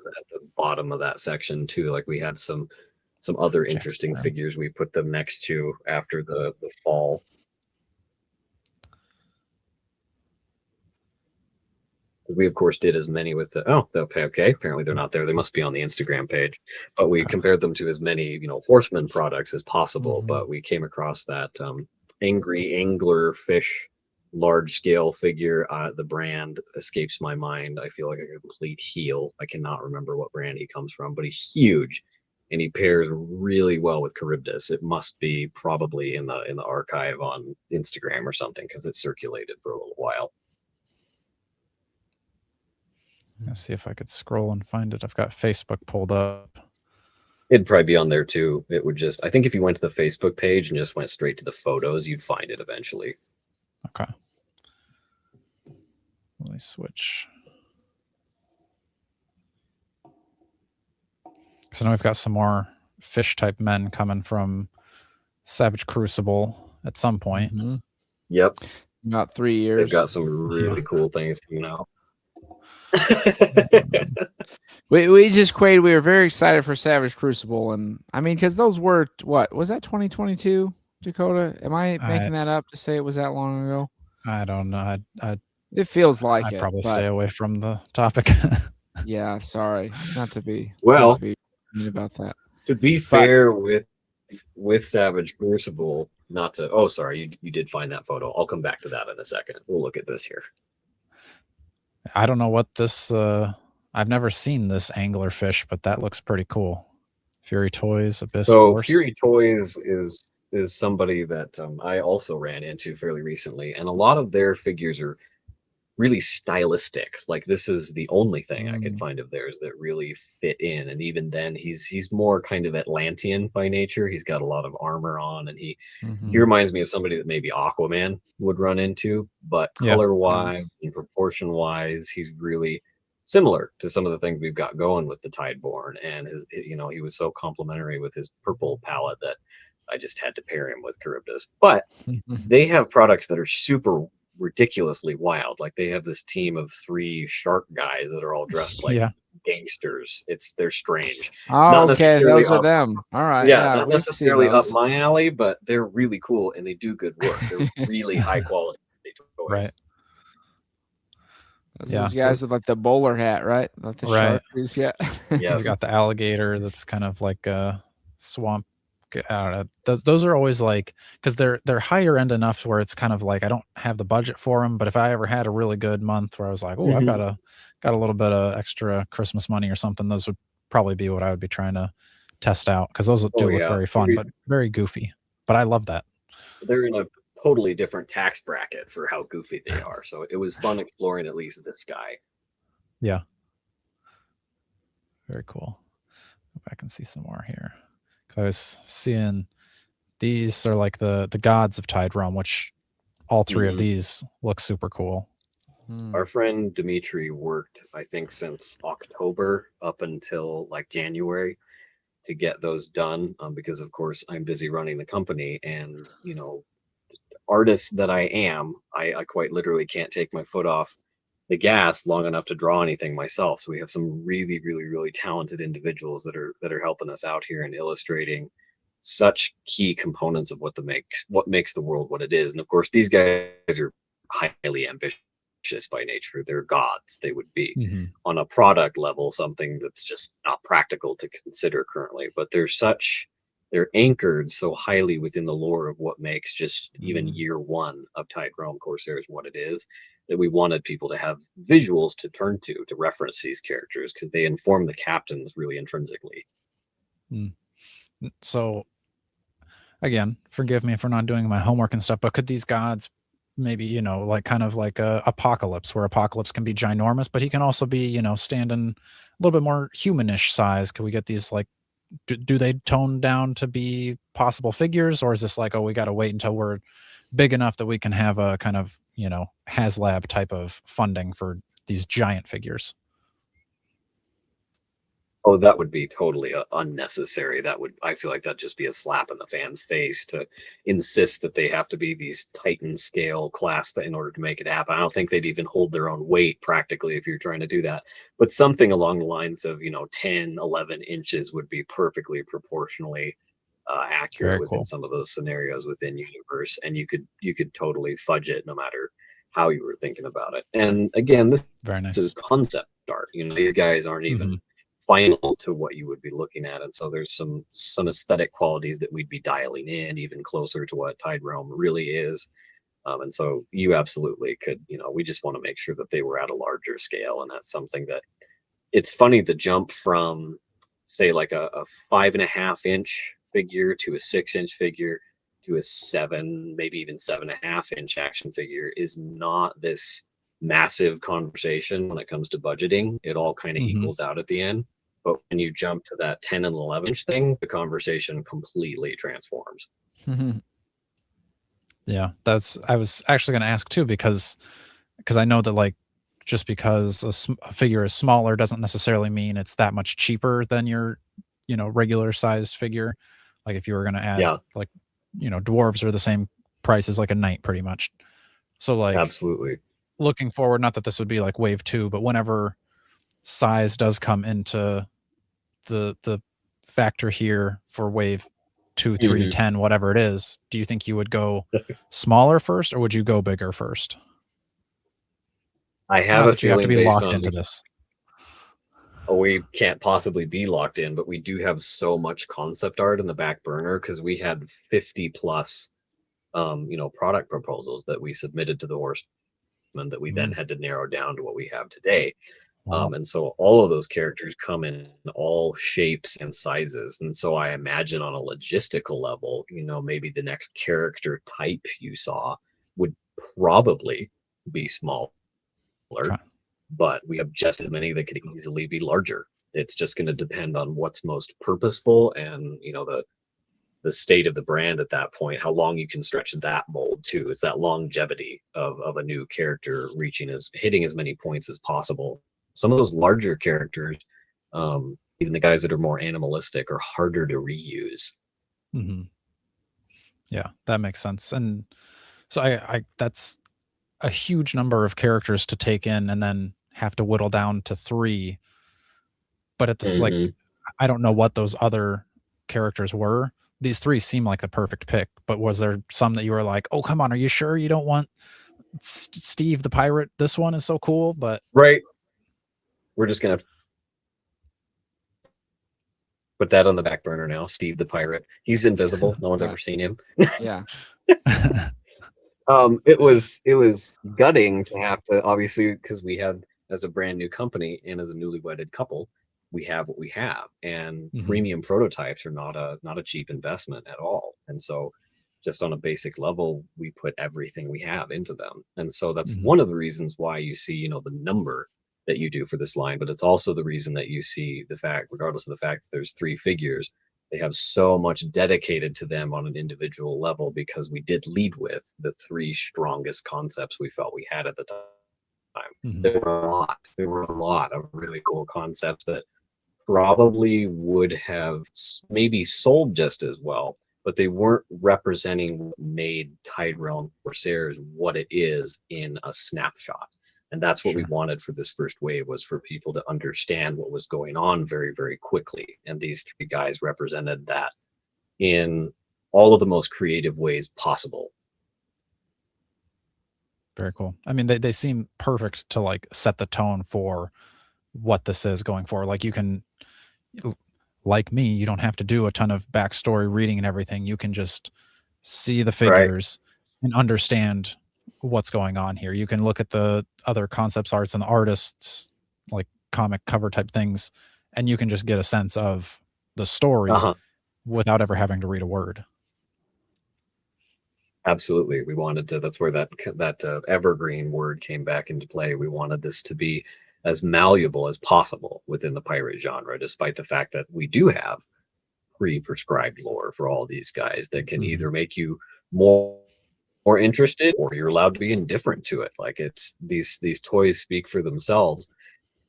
C: at the bottom of that section too. Like we had some other interesting figures. We put them next to after the fall. We of course did as many with the okay, apparently they're not there. They must be on the Instagram page. But we compared them to as many, you know, Horseman products as possible. But we came across that angry angler fish large scale figure. The brand escapes my mind. I feel like a complete heel. I cannot remember what brand he comes from, but he's huge, and he pairs really well with Charybdis. It must be probably in the archive on Instagram or something, because it circulated for a little while.
B: Let's see if I could scroll and find it. I've got Facebook pulled up.
C: It'd probably be on there too. It would just, I think if you went to the Facebook page and just went straight to the photos, you'd find it eventually.
B: Okay. Let me switch. So now we've got some more fish type men coming from Savage Crucible at some point.
C: Yep.
A: About 3 years.
C: They've got some really cool things coming out.
A: we just, Quade, we were very excited for Savage Crucible, and I mean, because those were, what was that, 2022, Dakota? Am I making that up to say it was that long ago?
B: I don't know.
A: It feels like
B: I'd probably stay away from the topic.
A: Yeah, sorry, not to be mean about that.
C: To be fair with Savage Crucible, not to, oh sorry, you did find that photo. I'll come back to that in a second. We'll look at this here.
B: I don't know what this I've never seen this angler fish, but that looks pretty cool. Fury Toys, Abyss Force.
C: Fury Toys is somebody that I also ran into fairly recently, and a lot of their figures are really stylistic. Like this is the only thing I could find of theirs that really fit in, and even then he's more kind of Atlantean by nature. He's got a lot of armor on, and he reminds me of somebody that maybe Aquaman would run into, but color wise and proportion wise, he's really similar to some of the things we've got going with the Tideborn. And his, you know, he was so complimentary with his purple palette that I just had to pair him with Charybdis. But they have products that are super ridiculously wild. Like they have this team of 3 shark guys that are all dressed like gangsters. They're strange.
A: Oh, okay, those are them. All right.
C: Yeah, not necessarily up my alley, but they're really cool and they do good work. They're really high quality toys.
B: Right.
A: Those guys with like the bowler hat, right? Not the sharkies yet.
B: Yes. Got the alligator that's kind of like a swamp. I don't know. Those are always like, because they're higher end enough where it's kind of like I don't have the budget for them, but if I ever had a really good month where I was like, oh, I've got a little bit of extra Christmas money or something, those would probably be what I would be trying to test out, because those do look very fun, but very goofy. but I love that.
C: They're in a totally different tax bracket for how goofy they are. So it was fun exploring at least this guy.
B: Yeah. Very cool. Go back and see some more here. Because I was seeing these are like the gods of Tide Realm, which all three of these look super cool.
C: Our friend Dimitri worked, I think, since October up until like January to get those done, because of course I'm busy running the company, and you know, artist that I am, I quite literally can't take my foot off the gas long enough to draw anything myself. So we have some really, really, really talented individuals that are helping us out here and illustrating such key components of what makes the world what it is. And of course, these guys are highly ambitious by nature. They're gods. They would be on a product level something that's just not practical to consider currently. But they're anchored so highly within the lore of what makes just even year one of Tide Realm Corsairs what it is, that we wanted people to have visuals to turn to reference these characters, because they inform the captains really intrinsically.
B: So again, forgive me for not doing my homework and stuff, but could these gods maybe, you know, like kind of like a Apocalypse, where Apocalypse can be ginormous, but he can also be, you know, standing a little bit more humanish size? Could we get these like, do they tone down to be possible figures, or is this like, oh, we got to wait until we're big enough that we can have a kind of, you know, HasLab type of funding for these giant figures?
C: Oh, that would be totally unnecessary. I feel like that'd just be a slap in the fan's face to insist that they have to be these Titan scale class in order to make it happen. I don't think they'd even hold their own weight practically if you're trying to do that. But something along the lines of, 10, 11 inches would be perfectly proportionally accurate within some of those scenarios within universe. And you could totally fudge it no matter how you were thinking about it. And again, this is concept art. These guys aren't even final to what you would be looking at, and so there's some aesthetic qualities that we'd be dialing in even closer to what Tide Realm really is. And so you absolutely could, we just want to make sure that they were at a larger scale, and that's something that it's funny, the jump from say like a 5.5 inch figure to a 6 inch figure to a 7, maybe even 7.5 inch action figure is not this massive conversation when it comes to budgeting. It all kind of equals out at the end. But when you jump to that 10 and 11 inch thing, the conversation completely transforms.
B: Yeah, I was actually going to ask too, because I know that like just because a figure is smaller doesn't necessarily mean it's that much cheaper than your, regular sized figure. Like if you were going to add like, dwarves are the same price as like a knight pretty much. So like
C: absolutely
B: looking forward, not that this would be like wave 2, but whenever size does come into the factor here for wave 2, 3, 10, whatever it is, do you think you would go smaller first, or would you go bigger first?
C: I have a feeling
B: you have to be
C: based
B: locked
C: on
B: into this.
C: We can't possibly be locked in, but we do have so much concept art in the back burner because we had 50 plus product proposals that we submitted to the horseman that we then had to narrow down to what we have today. Wow. And so all of those characters come in all shapes and sizes. And so I imagine on a logistical level, maybe the next character type you saw would probably be smaller, but we have just as many that could easily be larger. It's just going to depend on what's most purposeful and, the state of the brand at that point, how long you can stretch that mold too. It's that longevity of a new character hitting as many points as possible. Some of those larger characters, even the guys that are more animalistic, are harder to reuse.
B: Yeah, that makes sense. And so I that's a huge number of characters to take in and then have to whittle down to 3. But at this, like, I don't know what those other characters were. These 3 seem like the perfect pick, but was there some that you were like, oh, come on, are you sure you don't want Steve the pirate? This one is so cool, but
C: right. We're just going to put that on the back burner now. Steve the pirate. He's invisible. No one's ever seen him.
A: Yeah.
C: It was gutting to have to, obviously, because we had, as a brand new company and as a newly wedded couple, we have what we have, and premium prototypes are not a cheap investment at all. And so just on a basic level, we put everything we have into them. And so that's
B: Mhm.
C: one of the reasons why you see, you know, the number that you do for this line, but it's also the reason that you see the fact, regardless of the fact that there's 3 figures, they have so much dedicated to them on an individual level because we did lead with the 3 strongest concepts we felt we had at the time.
B: Mhm.
C: There were a lot of really cool concepts that probably would have maybe sold just as well, but they weren't representing what made Tide Realm Corsairs what it is in a snapshot. And that's what we
B: Sure.
C: wanted for this first wave, was for people to understand what was going on very, very quickly. And these 3 guys represented that in all of the most creative ways possible.
B: Very cool. I mean, they seem perfect to like set the tone for what this is going for. Like you can, like me, you don't have to do a ton of backstory reading and everything. You can just see the
C: Right.
B: figures and understand what's going on here. You can look at the other concepts arts and the artists, like comic cover type things, and you can just get a sense of the story
C: Uh-huh.
B: without ever having to read a word.
C: Absolutely. We wanted to, that's where that evergreen word came back into play. We wanted this to be as malleable as possible within the pirate genre, despite the fact that we do have pre-prescribed lore for all these guys that can either make you more interested, or you're allowed to be indifferent to it. Like, it's these toys speak for themselves,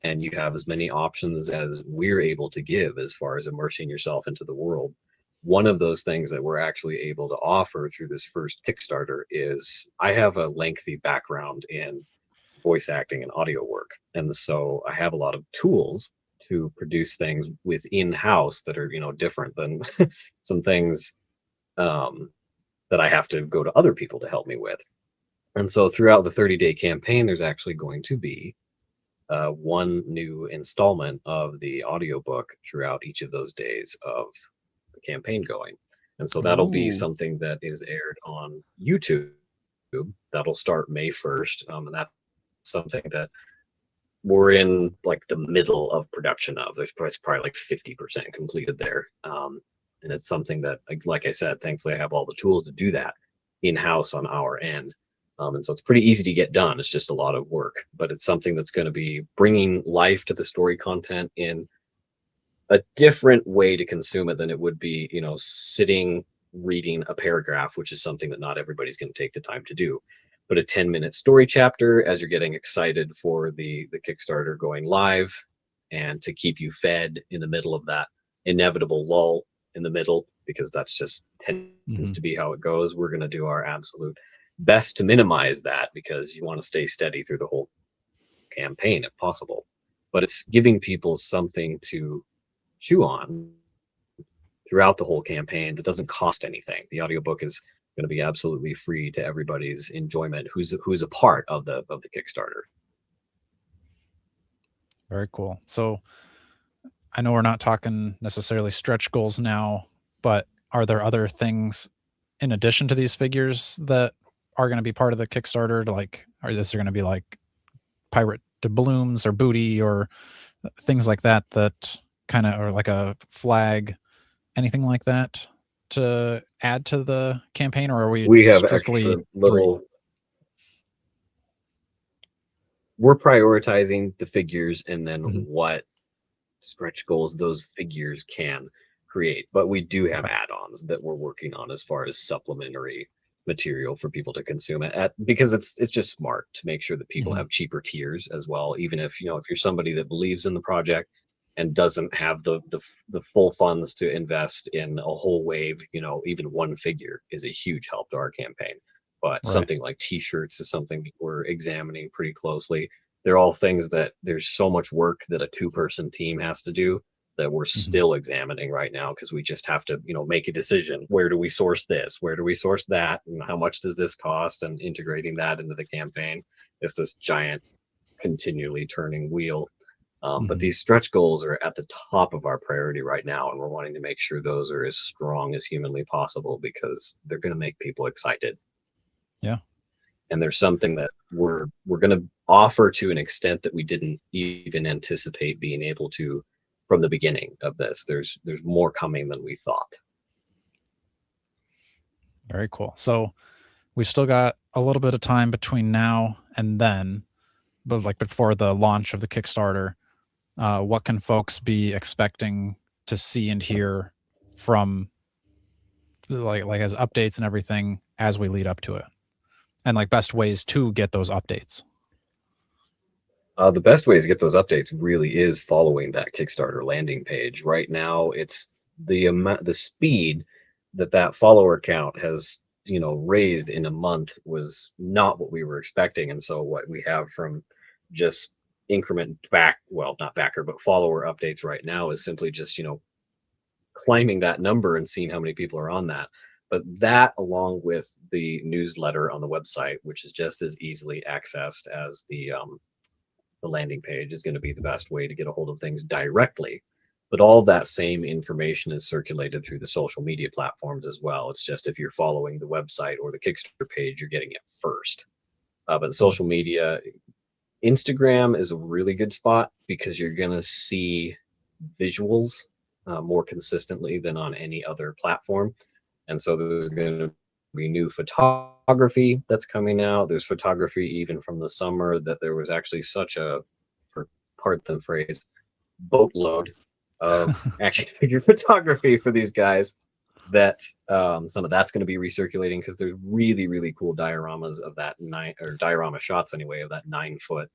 C: and you have as many options as we're able to give as far as immersing yourself into the world. One of those things that we're actually able to offer through this first Kickstarter is, I have a lengthy background in voice acting and audio work, and so I have a lot of tools to produce things within house that are, you know, different than some things um, that I have to go to other people to help me with. And so throughout the 30-day campaign, there's actually going to be one new installment of the audiobook throughout each of those days of the campaign going. And so that'll be
A: Ooh.
C: something that is aired on YouTube. That'll start May 1st. And that's something that we're in like the middle of production of. There's probably like 50% completed there. And it's something that, like I said, thankfully I have all the tools to do that in-house on our end. And so it's pretty easy to get done. It's just a lot of work, but it's something that's going to be bringing life to the story content in a different way to consume it than it would be, you know, sitting reading a paragraph, which is something that not everybody's going to take the time to do. But a 10-minute story chapter as you're getting excited for the Kickstarter going live, and to keep you fed in the middle of that inevitable lull in the middle, because that's just tends to be how it goes. We're going to do our absolute best to minimize that, because you want to stay steady through the whole campaign if possible. But it's giving people something to chew on throughout the whole campaign that doesn't cost anything. The audiobook is going to be absolutely free to everybody's enjoyment who's a part of the Kickstarter.
B: Very cool. So I know we're not talking necessarily stretch goals now, but are there other things in addition to these figures that are going to be part of the Kickstarter? Like, are this going to be like pirate doubloons or booty or things like that, that kind of, or like a flag, anything like that to add to the campaign, or are we
C: We have
B: strictly
C: extra little. We're prioritizing the figures and then what stretch goals those figures can create. But we do have add-ons that we're working on as far as supplementary material for people to consume it because it's just smart to make sure that people have cheaper tiers as well. Even if, you know, if you're somebody that believes in the project and doesn't have the full funds to invest in a whole wave, you know, even one figure is a huge help to our campaign. But something like t-shirts is something that we're examining pretty closely. They're all things that there's so much work that a 2-person team has to do that we're still examining right now, because we just have to, you know, make a decision. Where do we source this? Where do we source that? And how much does this cost? And integrating that into the campaign is this giant, continually turning wheel. But these stretch goals are at the top of our priority right now, and we're wanting to make sure those are as strong as humanly possible, because they're going to make people excited.
B: Yeah.
C: And there's something that we're going to offer to an extent that we didn't even anticipate being able to from the beginning of this. There's more coming than we thought.
B: Very cool. So we've still got a little bit of time between now and then, but like before the launch of the Kickstarter, what can folks be expecting to see and hear from like as updates and everything as we lead up to it, and like best ways to get those updates?
C: The best way to get those updates really is following that Kickstarter landing page. Right now, it's the speed that follower count has, raised in a month was not what we were expecting. And so what we have from just increment back, well, not backer, but follower updates right now is simply just, climbing that number and seeing how many people are on that. But that, along with the newsletter on the website, which is just as easily accessed as the landing page, is going to be the best way to get a hold of things directly. But all of that same information is circulated through the social media platforms as well. It's just if you're following the website or the Kickstarter page, you're getting it first. But social media, Instagram is a really good spot because you're going to see visuals more consistently than on any other platform. And so there's going to be new photography that's coming out. There's photography even from the summer that there was actually such a, for pardon the phrase, boatload of action figure photography for these guys that some of that's going to be recirculating because there's really, really cool dioramas of that diorama shots anyway, of that 9-foot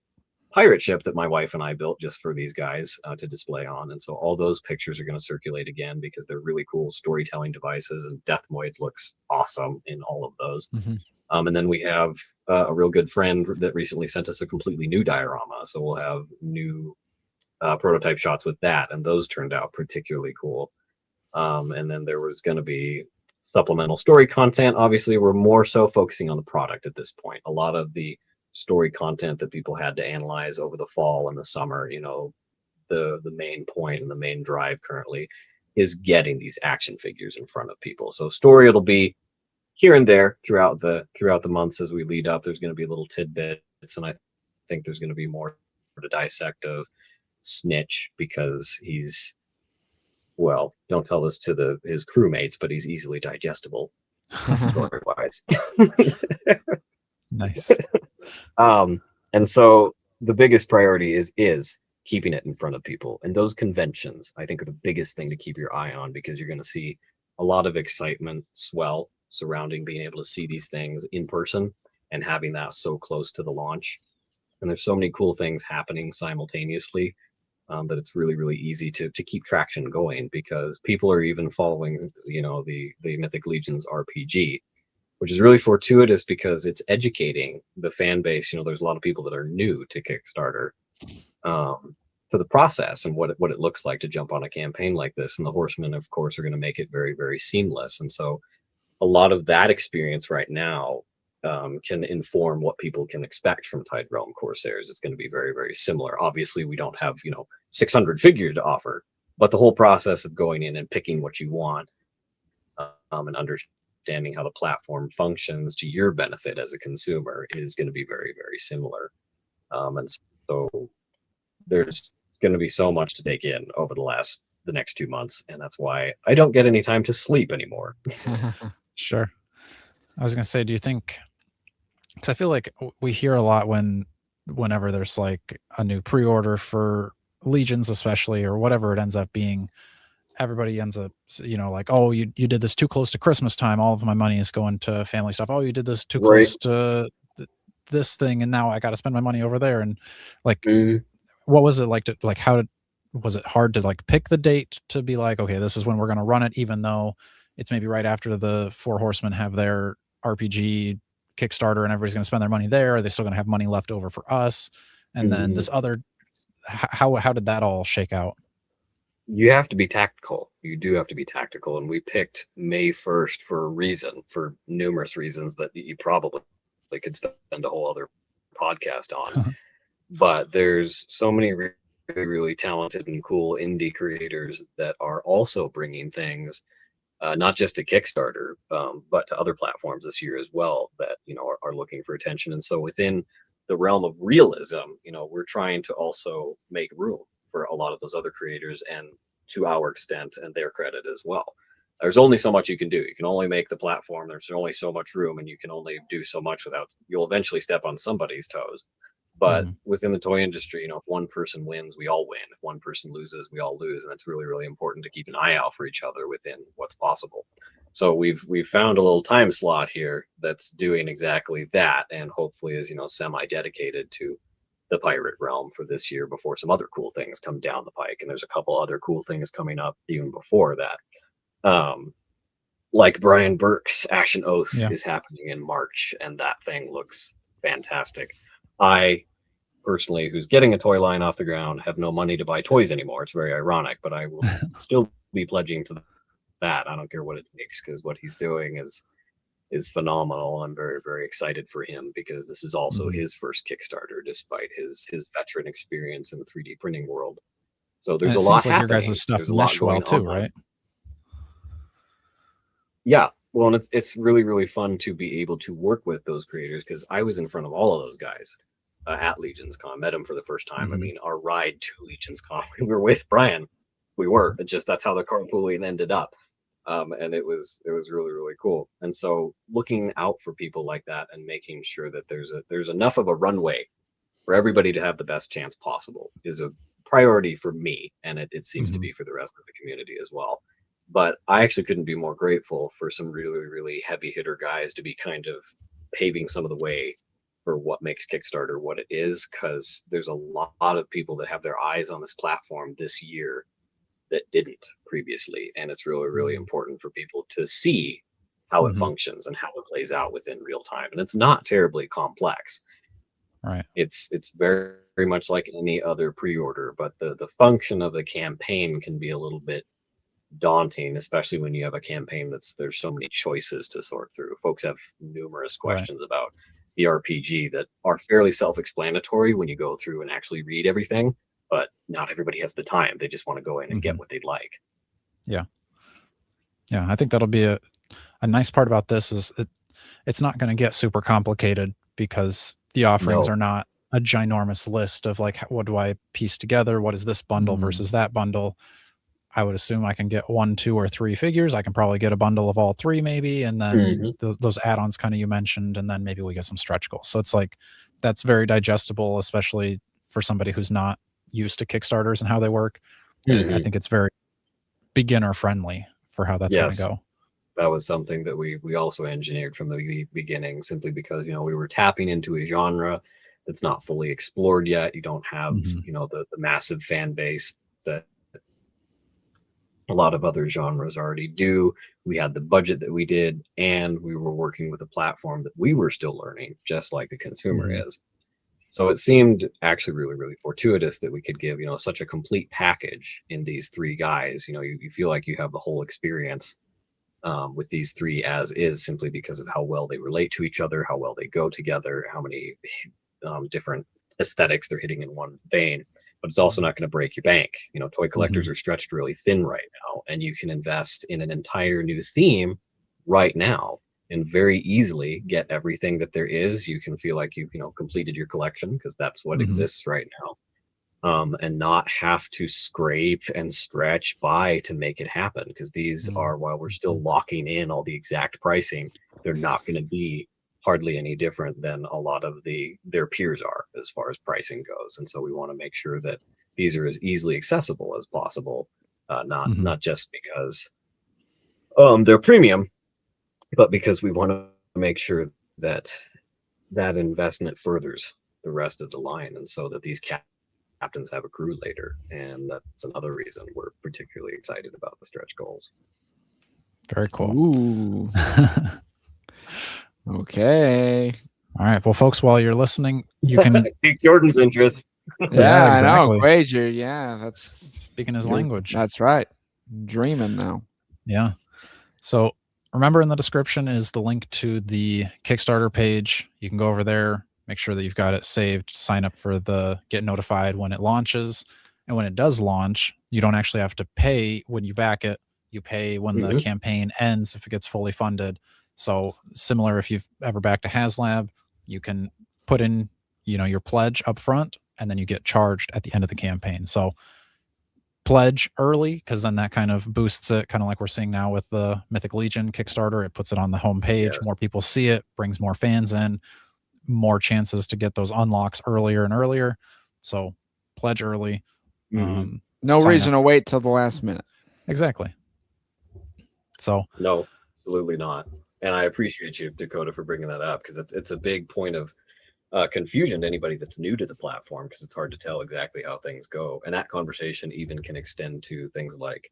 C: pirate ship that my wife and I built just for these guys to display on. And so all those pictures are going to circulate again because they're really cool storytelling devices, and Deathmoid looks awesome in all of those. And then we have a real good friend that recently sent us a completely new diorama. So we'll have new prototype shots with that, and those turned out particularly cool. And then there was going to be supplemental story content. Obviously, we're more so focusing on the product at this point. A lot of the story content that people had to analyze over the fall and the summer, the main point and the main drive currently is getting these action figures in front of people. So story, it'll be here and there throughout the months as we lead up. There's going to be little tidbits, and I think there's going to be more to dissect of Snitch because he's, well, don't tell this to his crewmates, but he's easily digestible story wise.
B: Nice.
C: And so the biggest priority is keeping it in front of people. And those conventions, I think, are the biggest thing to keep your eye on, because you're going to see a lot of excitement swell surrounding being able to see these things in person and having that so close to the launch. And there's so many cool things happening simultaneously that it's really, really easy to keep traction going, because people are even following, the Mythic Legions RPG, which is really fortuitous because it's educating the fan base. There's a lot of people that are new to Kickstarter for the process and what it looks like to jump on a campaign like this. And the Horsemen, of course, are going to make it very, very seamless. And so a lot of that experience right now can inform what people can expect from Tide Realm Corsairs. It's going to be very, very similar. Obviously, we don't have 600 figures to offer, but the whole process of going in and picking what you want and understanding how the platform functions to your benefit as a consumer is going to be very, very similar. And so there's going to be so much to take in over the next 2 months, and that's why I don't get any time to sleep anymore.
B: Sure. I was going to say, do you think, because I feel like we hear a lot whenever there's like a new pre-order for Legions, especially, or whatever it ends up being, everybody ends up, like, oh, you did this too close to Christmas time. All of my money is going to family stuff. Oh, you did this too close to this thing, and now I got to spend my money over there. And like, what was it like was it hard to like pick the date to be like, okay, this is when we're going to run it, even though it's maybe right after the Four Horsemen have their RPG Kickstarter and everybody's going to spend their money there? Are they still going to have money left over for us? And then this other, how did that all shake out?
C: You have to be tactical. You do have to be tactical. And we picked May 1st for a reason, for numerous reasons that you probably could spend a whole other podcast on. But there's so many really, really talented and cool indie creators that are also bringing things, not just to Kickstarter, but to other platforms this year as well, that are looking for attention. And so within the realm of realism, we're trying to also make room for a lot of those other creators, and to our extent and their credit as well. there's only so much you can do. You can only make the platform. There's only so much room, and you can only do so much without. You'll eventually step on somebody's toes. But within the toy industry, you know, if one person wins, we all win. If one person loses, we all lose, and it's really, really important to keep an eye out for each other within what's possible. So we've found a little time slot here that's doing exactly that, and hopefully is, you know, semi-dedicated to the pirate realm for this year before some other cool things come down the pike. And there's a couple other cool things coming up even before that. Like Brian Burke's Ashen Oath is happening in March, and that thing looks fantastic. I personally, who's getting a toy line off the ground, have no money to buy toys anymore. It's very ironic, but I will still be pledging to that. I don't care what it takes, because what he's doing is phenomenal. I'm very, very excited for him, because this is also his first Kickstarter, despite his veteran experience in the 3D printing world. So there's a lot happening. Your guys'
B: stuff mesh well too, right?
C: Yeah, well, and it's really, really fun to be able to work with those creators, because I was in front of all of those guys at Legions Con, met them for the first time. I mean, our ride to Legions Con, we were with Brian. We were, it just, that's how the carpooling ended up. And it was really, really cool. And so looking out for people like that and making sure that there's enough of a runway for everybody to have the best chance possible is a priority for me. And it seems to be for the rest of the community as well. But I actually couldn't be more grateful for some really, really heavy hitter guys to be kind of paving some of the way for what makes Kickstarter what it is, because there's a lot of people that have their eyes on this platform this year that didn't previously. And it's really, really important for people to see how it functions and how it plays out within real time. And it's not terribly complex.
B: Right.
C: It's very, very much like any other pre-order, but the function of the campaign can be a little bit daunting, especially when you have a campaign there's so many choices to sort through. Folks have numerous questions about the RPG that are fairly self-explanatory when you go through and actually read everything, but not everybody has the time. They just want to go in and get what they'd like.
B: Yeah. I think that'll be a nice part about this is it's not going to get super complicated, because the offerings are not a ginormous list of like, what do I piece together? What is this bundle versus that bundle? I would assume I can get 1, 2, or 3 figures. I can probably get a bundle of all 3 maybe. And then those add-ons kind of you mentioned, and then maybe we get some stretch goals. So it's like, that's very digestible, especially for somebody who's not used to Kickstarters and how they work. I think it's very beginner friendly for how that's going to go.
C: That was something that we also engineered from the beginning, simply because, you know, we were tapping into a genre that's not fully explored yet. You don't have, you know, the massive fan base that a lot of other genres already do. We had the budget that we did, and we were working with a platform that we were still learning, just like the consumer is. So it seemed actually really, really fortuitous that we could give, you know, such a complete package in these 3 guys. You know, you feel like you have the whole experience with these 3 as is, simply because of how well they relate to each other, how well they go together, how many different aesthetics they're hitting in one vein. But it's also not going to break your bank. You know, toy collectors are stretched really thin right now, and you can invest in an entire new theme right now and very easily get everything that there is. You can feel like you've, you know, completed your collection, because that's what exists right now, and not have to scrape and stretch by to make it happen, because these are, while we're still locking in all the exact pricing, they're not going to be hardly any different than a lot of their peers are as far as pricing goes. And so we want to make sure that these are as easily accessible as possible, not just because they're premium, but because we want to make sure that that investment furthers the rest of the line, and so that these captains have a crew later. And that's another reason we're particularly excited about the stretch goals.
B: Very cool.
A: Ooh. Okay.
B: All right. Well, folks, while you're listening, you can
C: pique Jordan's interest.
A: Yeah,
B: exactly.
A: I know. Quager. Yeah, that's
B: speaking his language.
A: That's right. Dreaming now.
B: Yeah. So remember, in the description is the link to the Kickstarter page. You can go over there, make sure that you've got it saved, sign up for get notified when it launches. And when it does launch, you don't actually have to pay when you back it. You pay when the campaign ends, if it gets fully funded. So similar, if you've ever backed a HasLab, you can put in, you know, your pledge up front, and then you get charged at the end of the campaign. So pledge early, because then that kind of boosts it, kind of like we're seeing now with the Mythic Legion Kickstarter. It puts it on the homepage.
C: Yes.
B: More people see it, brings more fans in, more chances to get those unlocks earlier and earlier. So pledge early.
A: No reason to wait till the last minute.
B: Exactly. So
C: no, absolutely not. And I appreciate you, Dakota, for bringing that up, because it's a big point of confusion to anybody that's new to the platform, because it's hard to tell exactly how things go. And that conversation even can extend to things like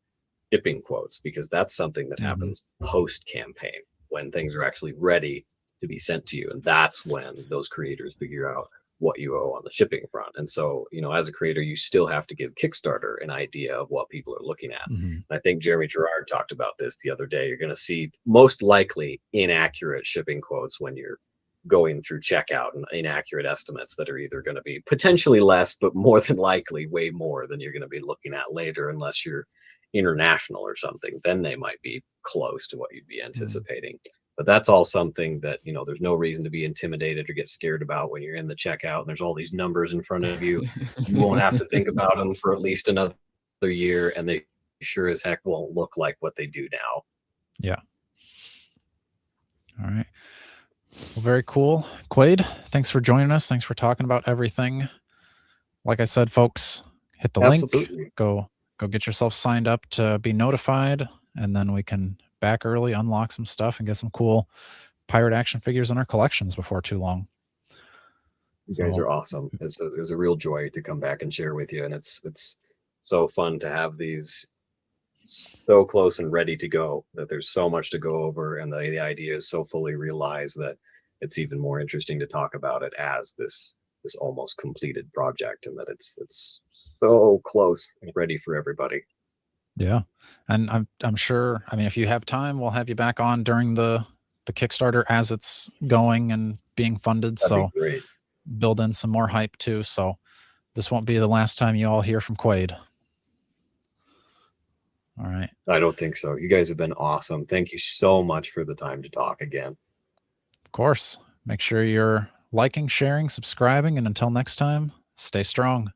C: shipping quotes, because that's something that happens post campaign, when things are actually ready to be sent to you. And that's when those creators figure out what you owe on the shipping front. And so, you know, as a creator, you still have to give Kickstarter an idea of what people are looking at. I think Jeremy Gerard talked about this the other day. You're going to see most likely inaccurate shipping quotes when you're going through checkout, and inaccurate estimates that are either going to be potentially less, but more than likely way more than you're going to be looking at later, unless you're international or something. Then they might be close to what you'd be anticipating. But that's all something that, you know, there's no reason to be intimidated or get scared about when you're in the checkout and there's all these numbers in front of you. You won't have to think about them for at least another year, and they sure as heck won't look like what they do now.
B: Yeah. All right. Well, very cool. Quaid, thanks for joining us. Thanks for talking about everything. Like I said, folks, hit the link. Go get yourself signed up to be notified, and then we can back early, unlock some stuff, and get some cool pirate action figures in our collections before too long.
C: You guys are awesome. It's a real joy to come back and share with you, and it's so fun to have these so close and ready to go, that there's so much to go over, and the idea is so fully realized that it's even more interesting to talk about it as this almost completed project, and that it's so close and ready for everybody.
B: Yeah. And I'm sure, I mean, if you have time, we'll have you back on during the Kickstarter as it's going and being funded.
C: That'd be great.
B: Build in some more hype too. So this won't be the last time you all hear from Quaid. All right.
C: I don't think so. You guys have been awesome. Thank you so much for the time to talk again.
B: Of course. Make sure you're liking, sharing, subscribing, and until next time, stay strong.